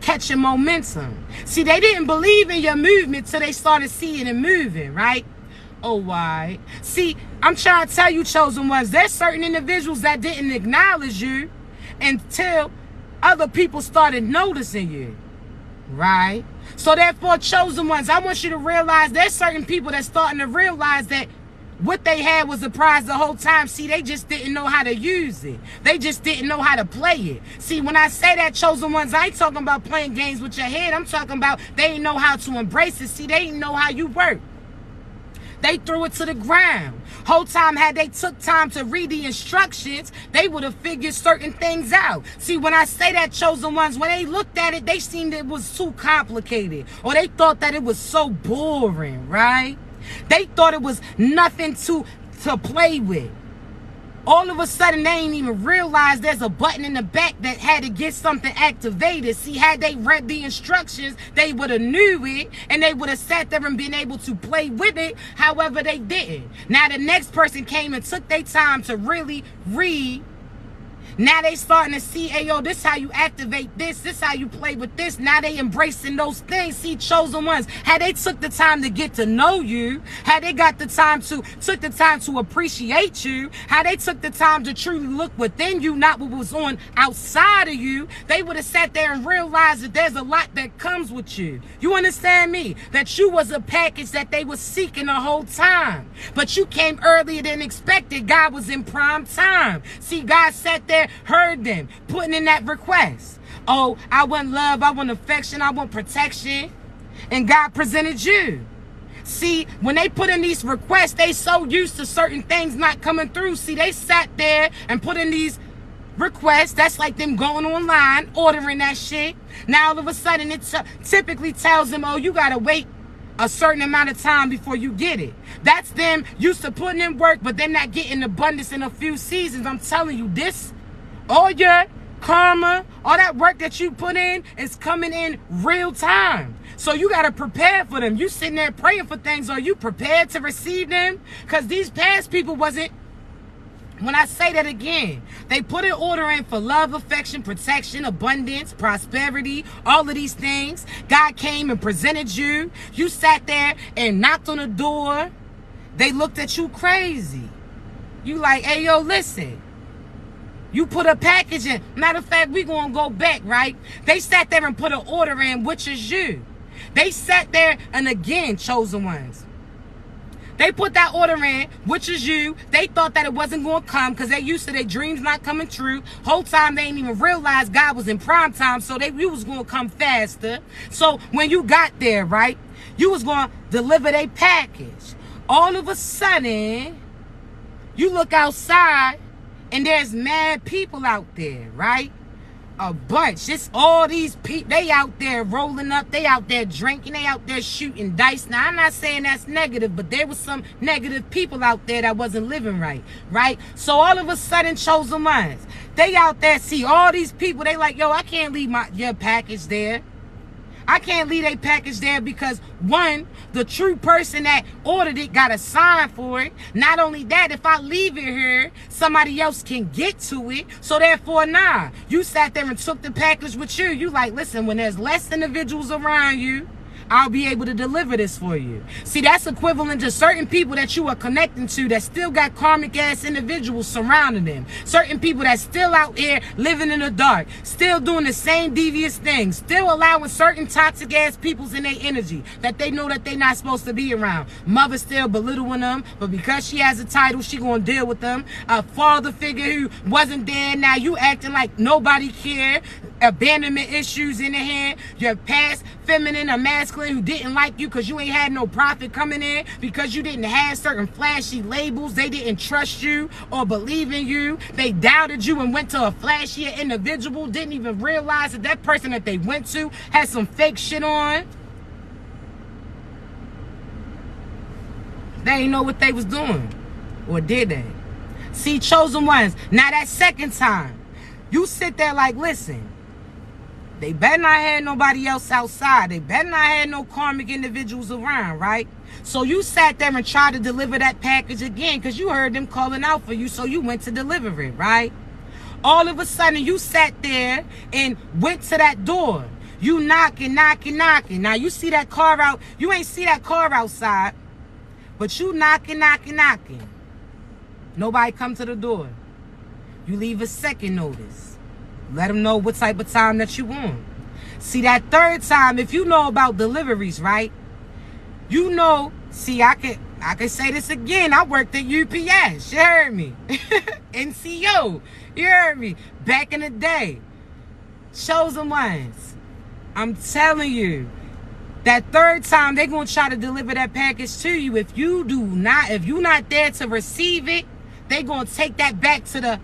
catching momentum. See, they didn't believe in your movement till they started seeing it moving, right? Oh, why? See, I'm trying to tell you, chosen ones, there's certain individuals that didn't acknowledge you until other people started noticing you, right? So therefore, chosen ones, I want you to realize there's certain people that's starting to realize that what they had was a prize the whole time. See, they just didn't know how to use it. They just didn't know how to play it. See, when I say that, chosen ones, I ain't talking about playing games with your head. I'm talking about they didn't know how to embrace it. See, they didn't know how you work. They threw it to the ground. Whole time, had they took time to read the instructions, they would have figured certain things out. See, when I say that, chosen ones, when they looked at it, they seen it was too complicated, or they thought that it was so boring, right? They thought it was nothing to play with. All of a sudden, they ain't even realize there's a button in the back that had to get something activated. See, had they read the instructions, they would have knew it, and they would have sat there and been able to play with it. However, they didn't. Now, the next person came and took their time to really read. Now they starting to see, hey, yo, this how you activate this. This how you play with this. Now they embracing those things. See, chosen ones, had they took the time to get to know you, had they took the time to appreciate you, had they took the time to truly look within you, not what was on outside of you, they would have sat there and realized that there's a lot that comes with you. You understand me? That you was a package that they was seeking the whole time. But you came earlier than expected. God was in prime time. See, God sat there, heard them, putting in that request. Oh, I want love, I want affection, I want protection. And God presented you. See, when they put in these requests, they so used to certain things not coming through. See, they sat there and put in these requests. That's like them going online, ordering that shit. Now all of a sudden it typically tells them, oh, you gotta wait a certain amount of time before you get it. That's them used to putting in work, but they're not getting abundance in a few seasons. I'm telling you, this, all your karma, all that work that you put in is coming in real time. So you got to prepare for them. You sitting there praying for things. Are you prepared to receive them? Because these past people wasn't. When I say that again, they put an order in for love, affection, protection, abundance, prosperity, all of these things. God came and presented you. You sat there and knocked on the door. They looked at you crazy. You like, hey, yo, listen. You put a package in. Matter of fact, we going to go back, right? They sat there and put an order in, which is you. They sat there and again, chosen ones. They put that order in, which is you. They thought that it wasn't going to come because they used to their dreams not coming true. Whole time they didn't even realize God was in prime time, so you was going to come faster. So when you got there, right, you was going to deliver their package. All of a sudden, you look outside, and there's mad people out there, right? A bunch. It's all these people. They out there rolling up. They out there drinking. They out there shooting dice. Now, I'm not saying that's negative, but there was some negative people out there that wasn't living right, right? So all of a sudden, chosen ones, they out there see all these people. They like, yo, I can't leave your package there. I can't leave a package there because, one, the true person that ordered it got a sign for it. Not only that, if I leave it here, somebody else can get to it. So therefore, nah. You sat there and took the package with you. You like, listen, when there's less individuals around you, I'll be able to deliver this for you. See, that's equivalent to certain people that you are connecting to that still got karmic ass individuals surrounding them. Certain people that still out here living in the dark, still doing the same devious things, still allowing certain toxic ass peoples in their energy that they know that they're not supposed to be around. Mother still belittling them, but because she has a title, she gonna deal with them. A father figure who wasn't there, now you acting like nobody cared. Abandonment issues in the hand. Your past feminine or masculine who didn't like you because you ain't had no profit coming in, because you didn't have certain flashy labels. They didn't trust you or believe in you. They doubted you and went to a flashier individual. Didn't even realize that that person that they went to had some fake shit on. They ain't know what they was doing. Or did they? See, chosen ones. Now that second time, you sit there like, listen, they better not have nobody else outside. They better not have no karmic individuals around, right? So you sat there and tried to deliver that package again because you heard them calling out for you, so you went to deliver it, right? All of a sudden, you sat there and went to that door. You knocking. Now, you see that car out. You ain't see that car outside, but you knocking. Nobody come to the door. You leave a second notice. Let them know what type of time that you want. See, that third time, if you know about deliveries, right? You know, see, I can say this again. I worked at UPS. You heard me. NCO. You heard me. Back in the day. Chosen ones. I'm telling you. That third time, they're going to try to deliver that package to you. If you're not there to receive it, they're going to take that back to the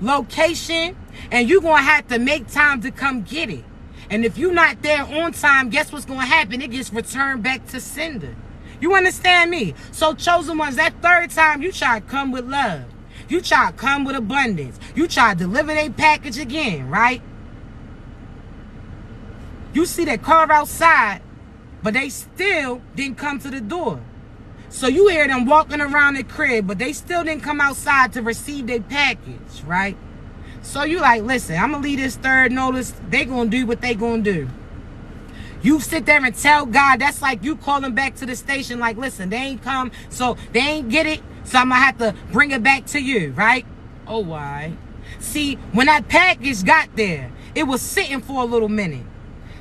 location, and you're going to have to make time to come get it. And if you're not there on time, guess what's going to happen? It gets returned back to sender. You understand me? So, chosen ones, that third time, you try to come with love. You try to come with abundance. You try to deliver their package again, right? You see that car outside, but they still didn't come to the door. So you hear them walking around the crib, but they still didn't come outside to receive their package, right? So you like, listen, I'm going to leave this third notice. They going to do what they going to do. You sit there and tell God, that's like you calling back to the station like, listen, they ain't come, so they ain't get it, so I'm going to have to bring it back to you, right? Oh, why? See, when that package got there, it was sitting for a little minute.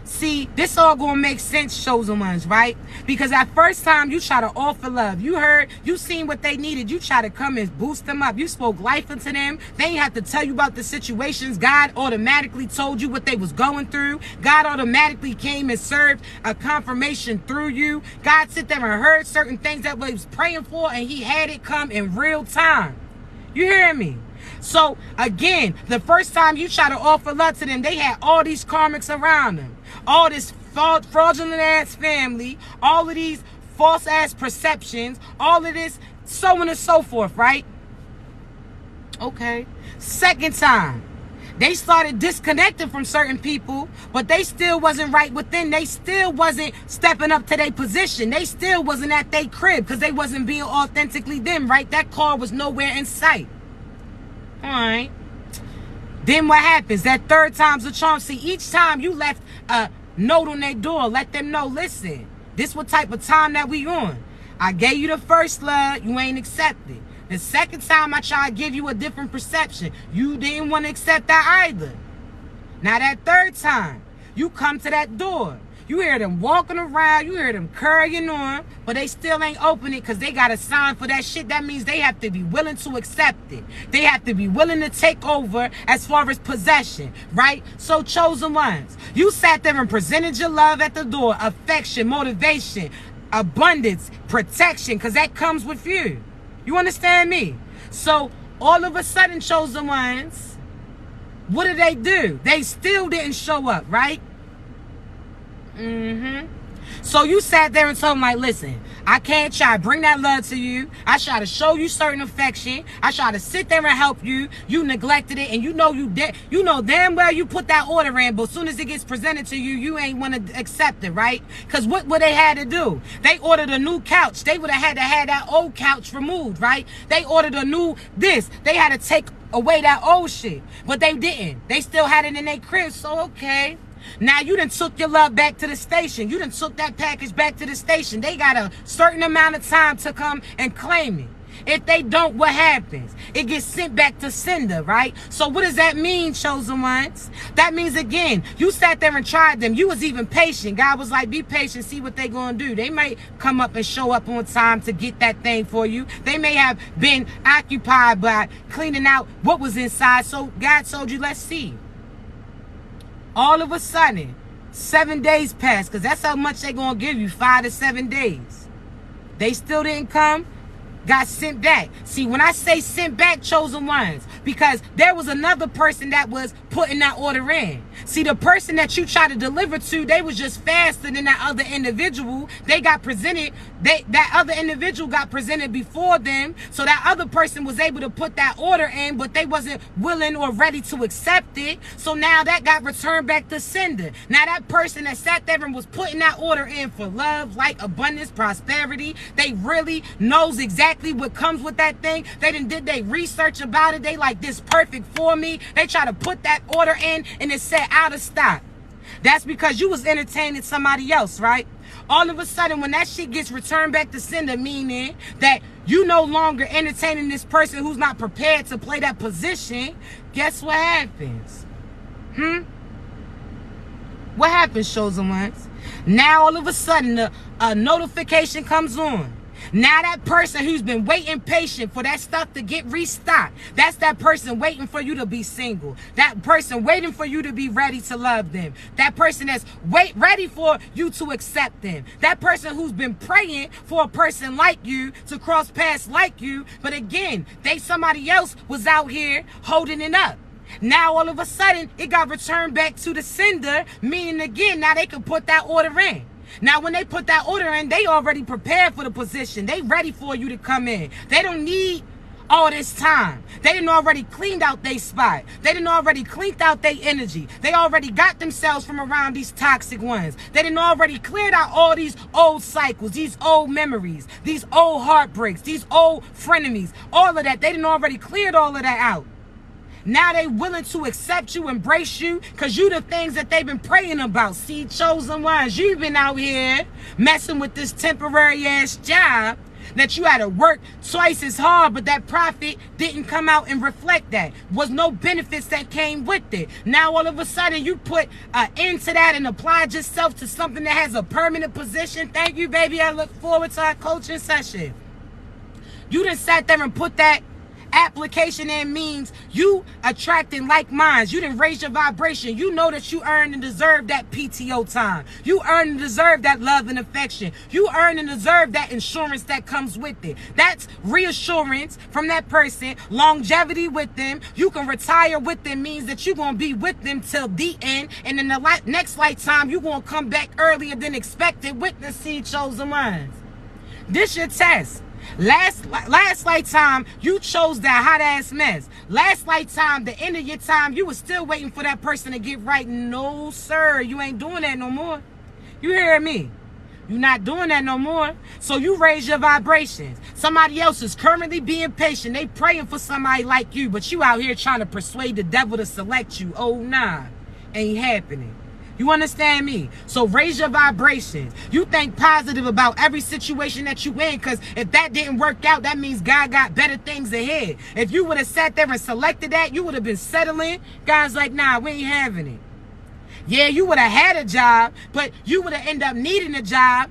See, this all gonna make sense, chosen ones, right? Because that first time you try to offer love, you seen what they needed, you try to come and boost them up. You spoke life into them. They ain't have to tell you about the situations. God automatically told you what they was going through. God automatically came and served a confirmation through you. God sit there and heard certain things that they was praying for, and he had it come in real time. You hear me? So, again, the first time you try to offer love to them, they had all these karmics around them. All this fraudulent ass family, all of these false ass perceptions, all of this, so on and so forth, right? Okay. Second time, they started disconnecting from certain people, but they still wasn't right within. They still wasn't stepping up to their position. They still wasn't at their crib because they wasn't being authentically them, right? That car was nowhere in sight. All right. Then what happens? That third time's a charm. See, each time you left a note on their door, let them know, listen, this what type of time that we on. I gave you the first love, you ain't accepted. The second time I try to give you a different perception, you didn't want to accept that either. Now that third time, you come to that door. You hear them walking around, you hear them carrying on, but they still ain't open it because they got a sign for that shit. That means they have to be willing to accept it. They have to be willing to take over as far as possession, right? So, chosen ones, you sat there and presented your love at the door, affection, motivation, abundance, protection, because that comes with you. You understand me? So, all of a sudden, chosen ones, what did? They still didn't show up, right? So you sat there and told him, like, listen, I can't try to bring that love to you. I try to show you certain affection. I try to sit there and help you. You neglected it, and you know you know damn well you put that order in, but as soon as it gets presented to you, you ain't want to accept it, right? Because what would they had to do? They ordered a new couch. They would have had to have that old couch removed, right? They ordered a new this. They had to take away that old shit, but they didn't. They still had it in their crib, so okay. Now you done took your love back to the station. You done took that package back to the station. They got a certain amount of time to come and claim it. If they don't, what happens? It gets sent back to sender, right? So what does that mean, chosen ones? That means, again, you sat there and tried them. You was even patient. God was like, be patient, see what they gonna do. They might come up and show up on time to get that thing for you. They may have been occupied by cleaning out what was inside. So God told you, let's see. All of a sudden, 7 days passed, because that's how much they're going to give you, 5 to 7 days. They still didn't come, got sent back. See, when I say sent back, chosen ones, because there was another person that was putting that order in. See, the person that you try to deliver to, they was just faster than that other individual. They got presented, that other individual got presented before them, so that other person was able to put that order in, but they wasn't willing or ready to accept it. So now that got returned back to sender. Now that person that sat there and was putting that order in for love, like abundance, prosperity, they really knows exactly what comes with that thing. They did their research about it. They like, this perfect for me. They try to put that order in and it said out of stock. That's because you was entertaining somebody else, right? All of a sudden, when that shit gets returned back to sender, meaning that you no longer entertaining this person who's not prepared to play that position, guess what happens? What happens, chosen ones? Now all of a sudden a notification comes on. Now that person who's been waiting patient for that stuff to get restocked, that's that person waiting for you to be single. That person waiting for you to be ready to love them. That person that's ready for you to accept them. That person who's been praying for a person like you to cross paths like you, but again, somebody else was out here holding it up. Now all of a sudden it got returned back to the sender, meaning again now they can put that order in. Now, when they put that order in, they already prepared for the position. They ready for you to come in. They don't need all this time. They didn't already cleaned out their spot. They didn't already cleaned out their energy. They already got themselves from around these toxic ones. They didn't already cleared out all these old cycles, these old memories, these old heartbreaks, these old frenemies, all of that. They didn't already cleared all of that out. Now they willing to accept you, embrace you, because you the things that they've been praying about. See, chosen ones, you've been out here messing with this temporary ass job that you had to work twice as hard, but that profit didn't come out and reflect that. Was no benefits that came with it. Now all of a sudden you put an end to that and applied yourself to something that has a permanent position. Thank you, baby. I look forward to our coaching session. You done sat there and put that application in, means you attracting like minds. You didn't raise your vibration. You know that you earn and deserve that PTO time. You earn and deserve that love and affection. You earn and deserve that insurance that comes with it. That's reassurance from that person, longevity with them. You can retire with them, means that you're going to be with them till the end, and in the next lifetime you're going to come back earlier than expected with the seed chosen ones. This your test. Last lifetime, you chose that hot ass mess. Last lifetime, the end of your time, you was still waiting for that person to get right. No, sir, you ain't doing that no more. You hear me? You're not doing that no more. So you raise your vibrations. Somebody else is currently being patient. They praying for somebody like you, but you out here trying to persuade the devil to select you. Oh, nah, ain't happening. You understand me? So raise your vibrations. You think positive about every situation that you in, because if that didn't work out, that means God got better things ahead. If you would have sat there and selected that, you would have been settling. God's like, nah, we ain't having it. Yeah, you would have had a job, but you would have ended up needing a job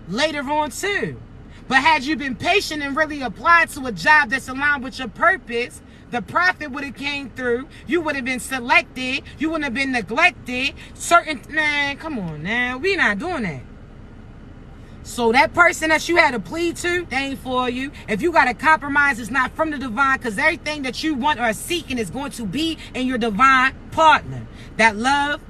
later on too. But had you been patient and really applied to a job that's aligned with your purpose, the profit would have came through. You would have been selected. You wouldn't have been neglected. Man, come on now. We not doing that. So that person that you had to plead to, they ain't for you. If you got to compromise, it's not from the divine, because everything that you want or are seeking is going to be in your divine partner. That love,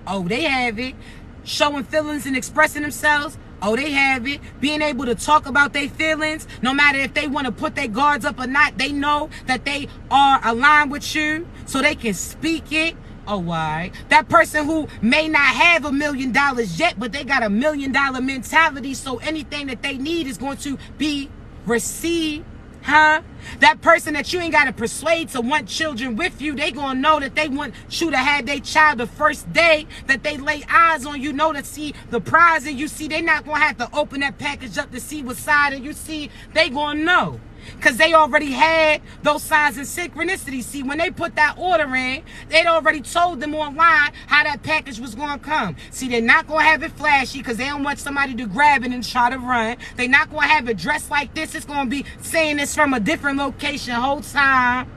oh, they have it. showing feelings and expressing themselves. Oh, they have it. Being able to talk about their feelings, no matter if they want to put their guards up or not, they know that they are aligned with you, so they can speak it. Oh, why? That person who may not have $1 million yet, but they got $1 million mentality, so anything that they need is going to be received. Huh? That person that you ain't got to persuade to want children with you, they gonna know that they want you to have their child the first day that they lay eyes on you, know to see the prize in you. See, they not gonna have to open that package up to see what side of you see. They gonna know. Because they already had those signs and synchronicities. See, when they put that order in, they'd already told them online how that package was going to come. See, they're not going to have it flashy because they don't want somebody to grab it and try to run. They're not going to have it dressed like this. It's going to be saying it's from a different location whole time.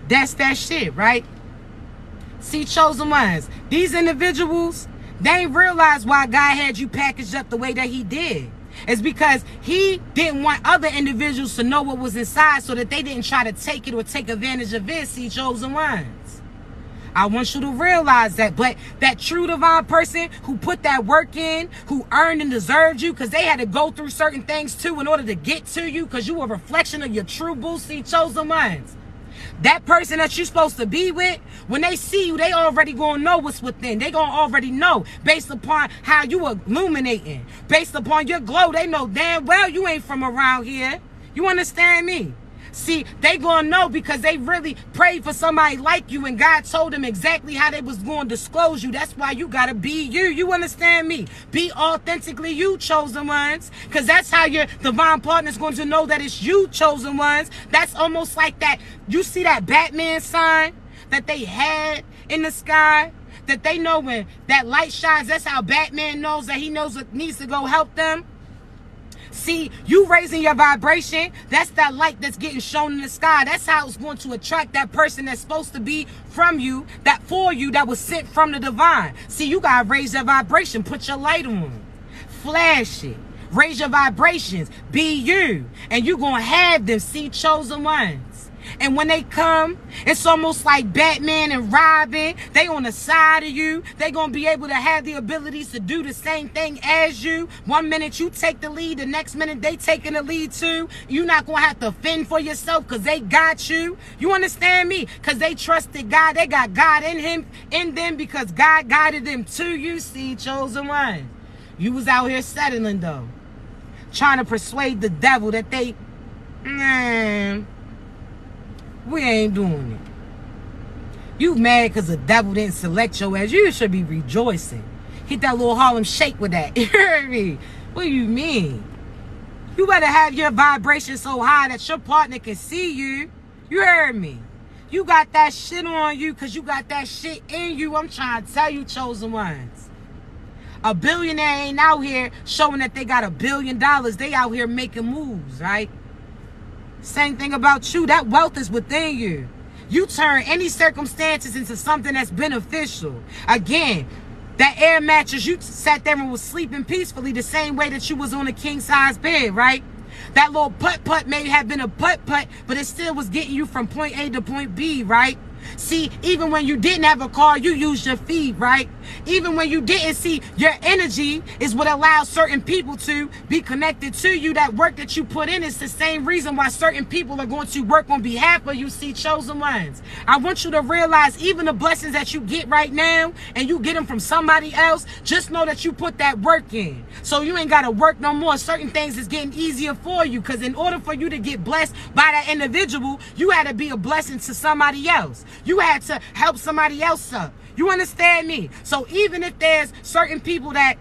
That's that shit, right? See, chosen ones, these individuals, they ain't realize why God had you packaged up the way that he did. It's because he didn't want other individuals to know what was inside so that they didn't try to take it or take advantage of it. See, chosen ones, I want you to realize that. But that true divine person who put that work in, who earned and deserved you, because they had to go through certain things too in order to get to you, because you were a reflection of your true boo. See, chosen ones, that person that you're supposed to be with, when they see you, they already gonna know what's within. They gonna already know based upon how you are illuminating, based upon your glow. They know damn well you ain't from around here. You understand me? See, they gonna know because they really prayed for somebody like you, and God told them exactly how they was going to disclose you. That's why you gotta be you. You understand me? Be authentically you, chosen ones, because that's how your divine partner is going to know that it's you, chosen ones. That's almost like that. You see that Batman sign that they had in the sky, that they know when that light shines, that's how Batman knows that he knows what needs to go help them. See, you raising your vibration, that's that light that's getting shown in the sky. That's how it's going to attract that person that's supposed to be from you, that for you, that was sent from the divine. See, you got to raise your vibration. Put your light on. Flash it. Raise your vibrations. Be you. And you're going to have them. See, chosen ones. And when they come, it's almost like Batman and Robin. They on the side of you. They going to be able to have the abilities to do the same thing as you. One minute you take the lead, the next minute they taking the lead too. You're not going to have to fend for yourself because they got you. You understand me? Because they trusted God. They got God in them because God guided them to you. See, chosen one. You was out here settling though. Trying to persuade the devil that they, we ain't doing it. You mad because the devil didn't select your ass. You should be rejoicing. Hit that little Harlem shake with that. You heard me? What do you mean? You better have your vibration so high that your partner can see you. You heard me? You got that shit on you because you got that shit in you. I'm trying to tell you, chosen ones. A billionaire ain't out here showing that they got $1 billion. They out here making moves, right? Same thing about you. That wealth is within you. You turn any circumstances into something that's beneficial. Again, that air mattress, you sat there and was sleeping peacefully the same way that you was on a king-size bed, right? That little putt-putt may have been a putt-putt, but it still was getting you from point A to point B, right? See, even when you didn't have a car, you used your feet, right? Even when you didn't, see, your energy is what allows certain people to be connected to you. That work that you put in is the same reason why certain people are going to work on behalf of you. See, chosen ones, I want you to realize even the blessings that you get right now, and you get them from somebody else, just know that you put that work in. So you ain't got to work no more. Certain things is getting easier for you, because in order for you to get blessed by that individual, you had to be a blessing to somebody else. You had to help somebody else up. You understand me? So even if there's certain people that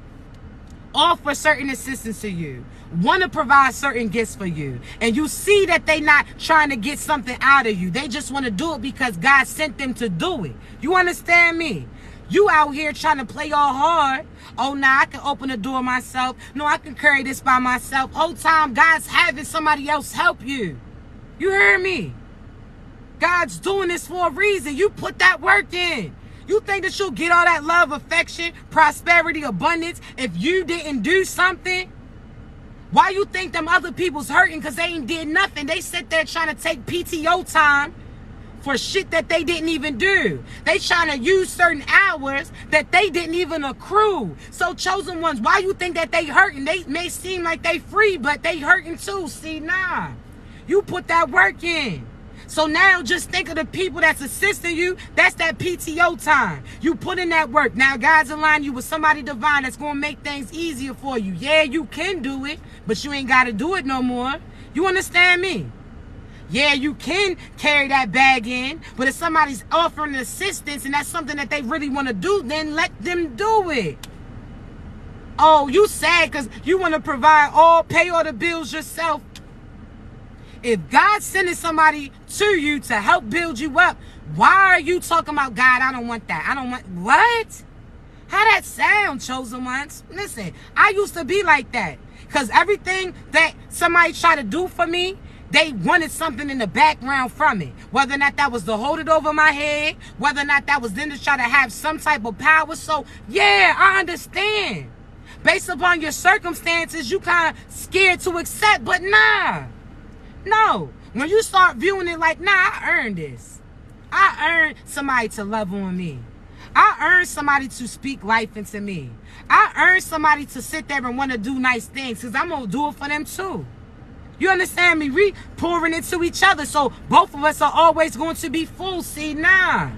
offer certain assistance to you, want to provide certain gifts for you, and you see that they not trying to get something out of you, they just want to do it because God sent them to do it. You understand me? You out here trying to play all hard. Oh, nah, I can open the door myself. No, I can carry this by myself. Whole time God's having somebody else help you. You heard me? God's doing this for a reason. You put that work in. You think that you'll get all that love, affection, prosperity, abundance if you didn't do something? Why you think them other people's hurting because they ain't did nothing? They sit there trying to take PTO time for shit that they didn't even do. They trying to use certain hours that they didn't even accrue. So chosen ones, why you think that they hurting? They may seem like they free, but they hurting too. See, nah. You put that work in. So now just think of the people that's assisting you. That's that PTO time. You put in that work. Now God's align you with somebody divine that's going to make things easier for you. Yeah, you can do it, but you ain't got to do it no more. You understand me? Yeah, you can carry that bag in, but if somebody's offering assistance and that's something that they really want to do, then let them do it. Oh, you sad because you want to pay all the bills yourself. If God's sending somebody to you to help build you up, why are you talking about, God, I don't want that. I don't want, what? How that sound, chosen ones? Listen, I used to be like that because everything that somebody tried to do for me, they wanted something in the background from it. Whether or not that was to hold it over my head, whether or not that was then to try to have some type of power. So, yeah, I understand. Based upon your circumstances, you kind of scared to accept, but nah. No. When you start viewing it like, nah, I earned this. I earned somebody to love on me. I earned somebody to speak life into me. I earned somebody to sit there and want to do nice things because I'm going to do it for them too. You understand me? We pouring into each other, so both of us are always going to be full. See, nah,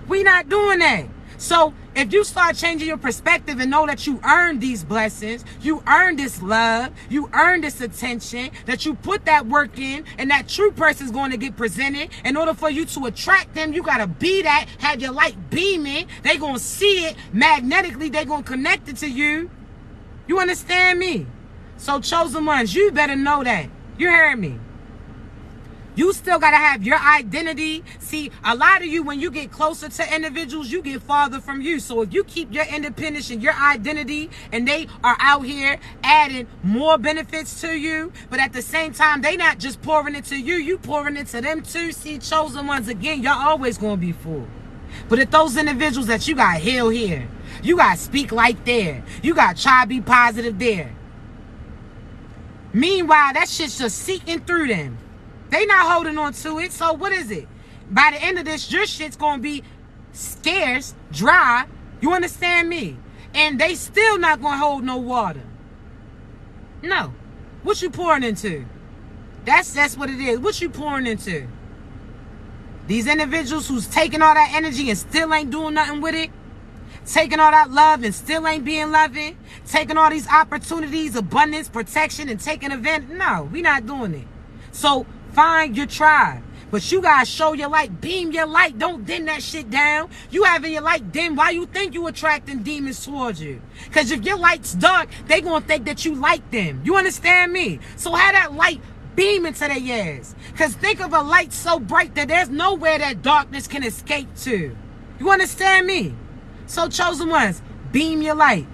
we not doing that. So if you start changing your perspective and know that you earned these blessings, you earned this love, you earned this attention, that you put that work in, and that true person is going to get presented. In order for you to attract them, you got to be that, have your light beaming. They're going to see it magnetically. They're going to connect it to you. You understand me? So chosen ones, you better know that. You heard me? You still got to have your identity. See, a lot of you, when you get closer to individuals, you get farther from you. So if you keep your independence and your identity, and they are out here adding more benefits to you, but at the same time, they not just pouring it to you, you pouring it to them too. See, chosen ones, again, you're always going to be full. But if those individuals that you got heal here, you got speak light there, you got try to be positive there. Meanwhile, that shit's just seeping through them. They not holding on to it. So what is it? By the end of this, your shit's going to be scarce, dry. You understand me? And they still not going to hold no water. No. What you pouring into? That's what it is. What you pouring into? These individuals who's taking all that energy and still ain't doing nothing with it. Taking all that love and still ain't being loving. Taking all these opportunities, abundance, protection, and taking advantage. No, we not doing it. So find your tribe. But you guys show your light. Beam your light. Don't dim that shit down. You having your light dim. Why you think you attracting demons towards you? Because if your light's dark, they going to think that you like them. You understand me? So have that light beam into their ears. Because think of a light so bright that there's nowhere that darkness can escape to. You understand me? So chosen ones, beam your light.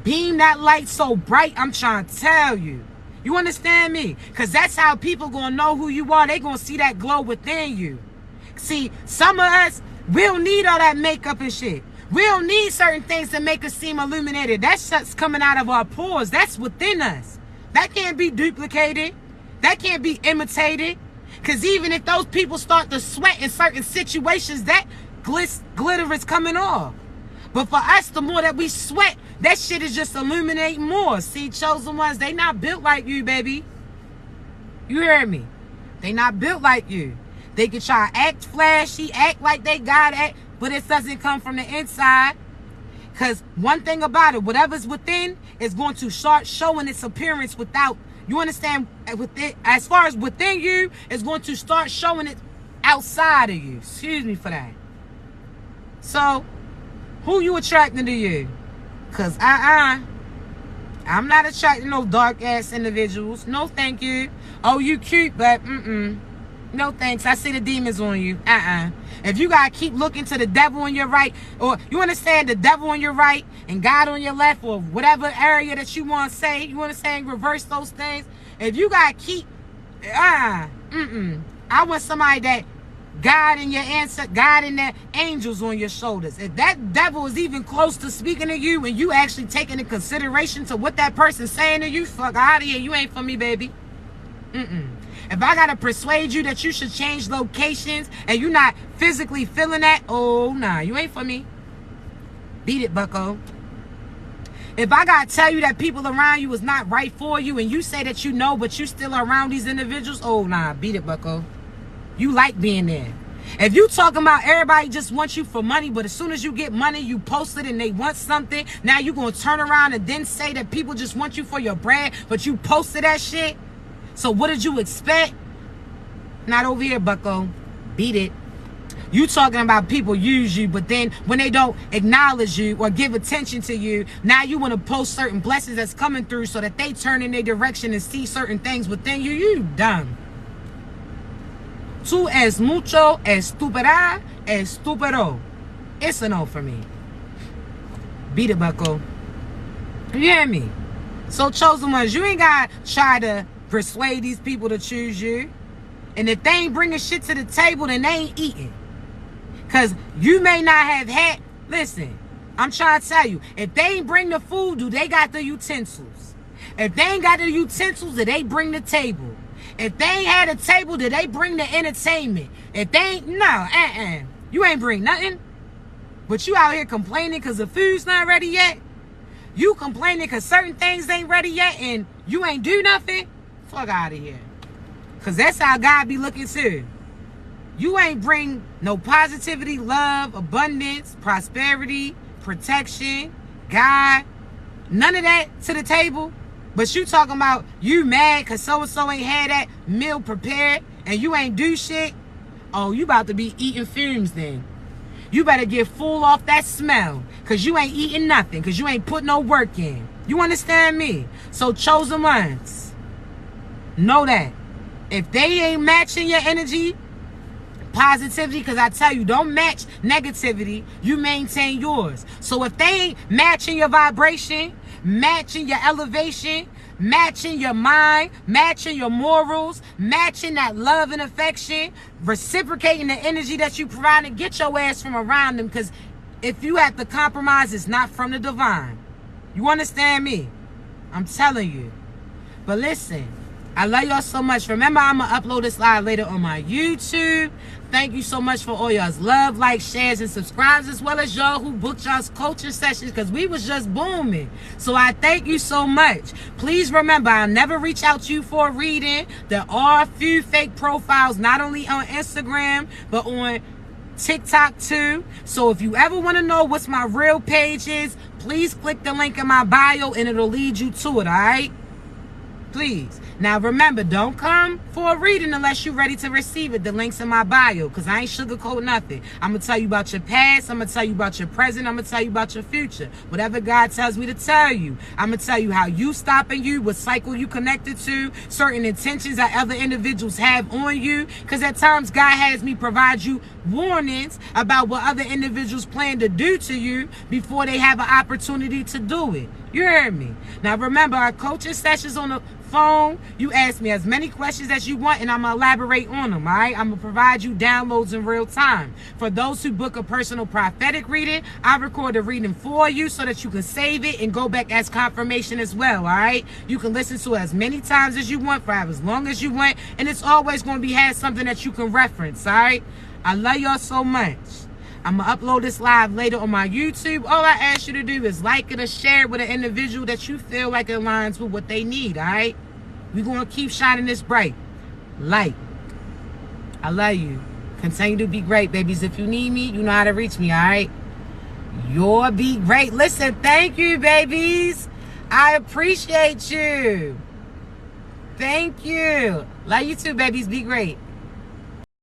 Beam that light so bright, I'm trying to tell you. You understand me? Because that's how people going to know who you are. They going to see that glow within you. See, some of us, we don't need all that makeup and shit. We don't need certain things to make us seem illuminated. That's just coming out of our pores. That's within us. That can't be duplicated. That can't be imitated. Because even if those people start to sweat in certain situations, that glitter is coming off. But for us, the more that we sweat, that shit is just illuminating more. See, chosen ones, they not built like you, baby. You hear me? They not built like you. They can try to act flashy, act like they got it, but it doesn't come from the inside. Because one thing about it, whatever's within is going to start showing its appearance without. You understand? As far as within you, it's going to start showing it outside of you. Excuse me for that. So, who you attracting to you? Because I'm not attracting no dark-ass individuals. No, thank you. Oh, you cute, but no thanks. I see the demons on you. If you got to keep looking to the devil on your right, or you understand the devil on your right and God on your left, or whatever area that you want to say, you understand, reverse those things. If you got to keep, I want somebody that God and your answer, God and the angels on your shoulders. If that devil is even close to speaking to you and you actually taking into consideration to what that person's saying to you, fuck out of here. You ain't for me, baby. If I gotta persuade you that you should change locations and you're not physically feeling that, oh, nah, you ain't for me. Beat it, bucko. If I gotta tell you that people around you is not right for you and you say that you know, but you still around these individuals, oh, nah, beat it, bucko. You like being there. If you talking about everybody just wants you for money, but as soon as you get money, you post it and they want something, now you gonna turn around and then say that people just want you for your brand, but you posted that shit? So what did you expect? Not over here, bucko. Beat it. You talking about people use you, but then when they don't acknowledge you or give attention to you, now you want to post certain blessings that's coming through so that they turn in their direction and see certain things within you. You dumb. Tú es mucho estúpida, estúpido. It's a no for me. Beat it, bucko. You hear me? So, chosen ones, you ain't got to try to persuade these people to choose you. And if they ain't bringing shit to the table, then they ain't eating. Because you may not have had... Listen, I'm trying to tell you. If they ain't bring the food, do they got the utensils? If they ain't got the utensils, do they bring the table? If they ain't had a table, do they bring the entertainment? If they ain't... No, you ain't bring nothing. But you out here complaining because the food's not ready yet? You complaining because certain things ain't ready yet and you ain't do nothing? Fuck out of here. Because that's how God be looking too. You ain't bring no positivity, love, abundance, prosperity, protection, God, none of that to the table. But you talking about you mad because so-and-so ain't had that meal prepared and you ain't do shit. Oh, you about to be eating fumes then. You better get full off that smell because you ain't eating nothing because you ain't put no work in. You understand me? So chosen ones, know that. If they ain't matching your energy, positivity, because I tell you, don't match negativity, you maintain yours. So if they ain't matching your vibration, matching your elevation, matching your mind, matching your morals, matching that love and affection, reciprocating the energy that you provide, get your ass from around them, because if you have to compromise, it's not from the divine. You understand me? I'm telling you. But listen, I love y'all so much. Remember, I'm going to upload this live later on my YouTube. Thank you so much for all y'all's love, likes, shares, and subscribes, as well as y'all who booked y'all's coaching sessions, because we was just booming. So I thank you so much. Please remember, I'll never reach out to you for a reading. There are a few fake profiles, not only on Instagram, but on TikTok too. So if you ever want to know what's my real page is, please click the link in my bio and it'll lead you to it, all right? Please. Now remember, don't come for a reading unless you're ready to receive it. The link's in my bio, because I ain't sugarcoat nothing. I'm going to tell you about your past. I'm going to tell you about your present. I'm going to tell you about your future. Whatever God tells me to tell you. I'm going to tell you how you stopping you, what cycle you connected to, certain intentions that other individuals have on you. Because at times God has me provide you warnings about what other individuals plan to do to you before they have an opportunity to do it. You heard me. Now remember, our coaching sessions on the phone, you ask me as many questions as you want and I'm going to elaborate on them, all right? I'm going to provide you downloads in real time. For those who book a personal prophetic reading, I record a reading for you so that you can save it and go back as confirmation as well, all right? You can listen to it as many times as you want for as long as you want, and it's always going to be have something that you can reference, all right? I love y'all so much. I'm going to upload this live later on my YouTube. All I ask you to do is like it or share it with an individual that you feel like aligns with what they need, all right? We're going to keep shining this bright light. I love you. Continue to be great, babies. If you need me, you know how to reach me, all right? You'll be great. Listen, thank you, babies. I appreciate you. Thank you. Love you too, babies. Be great.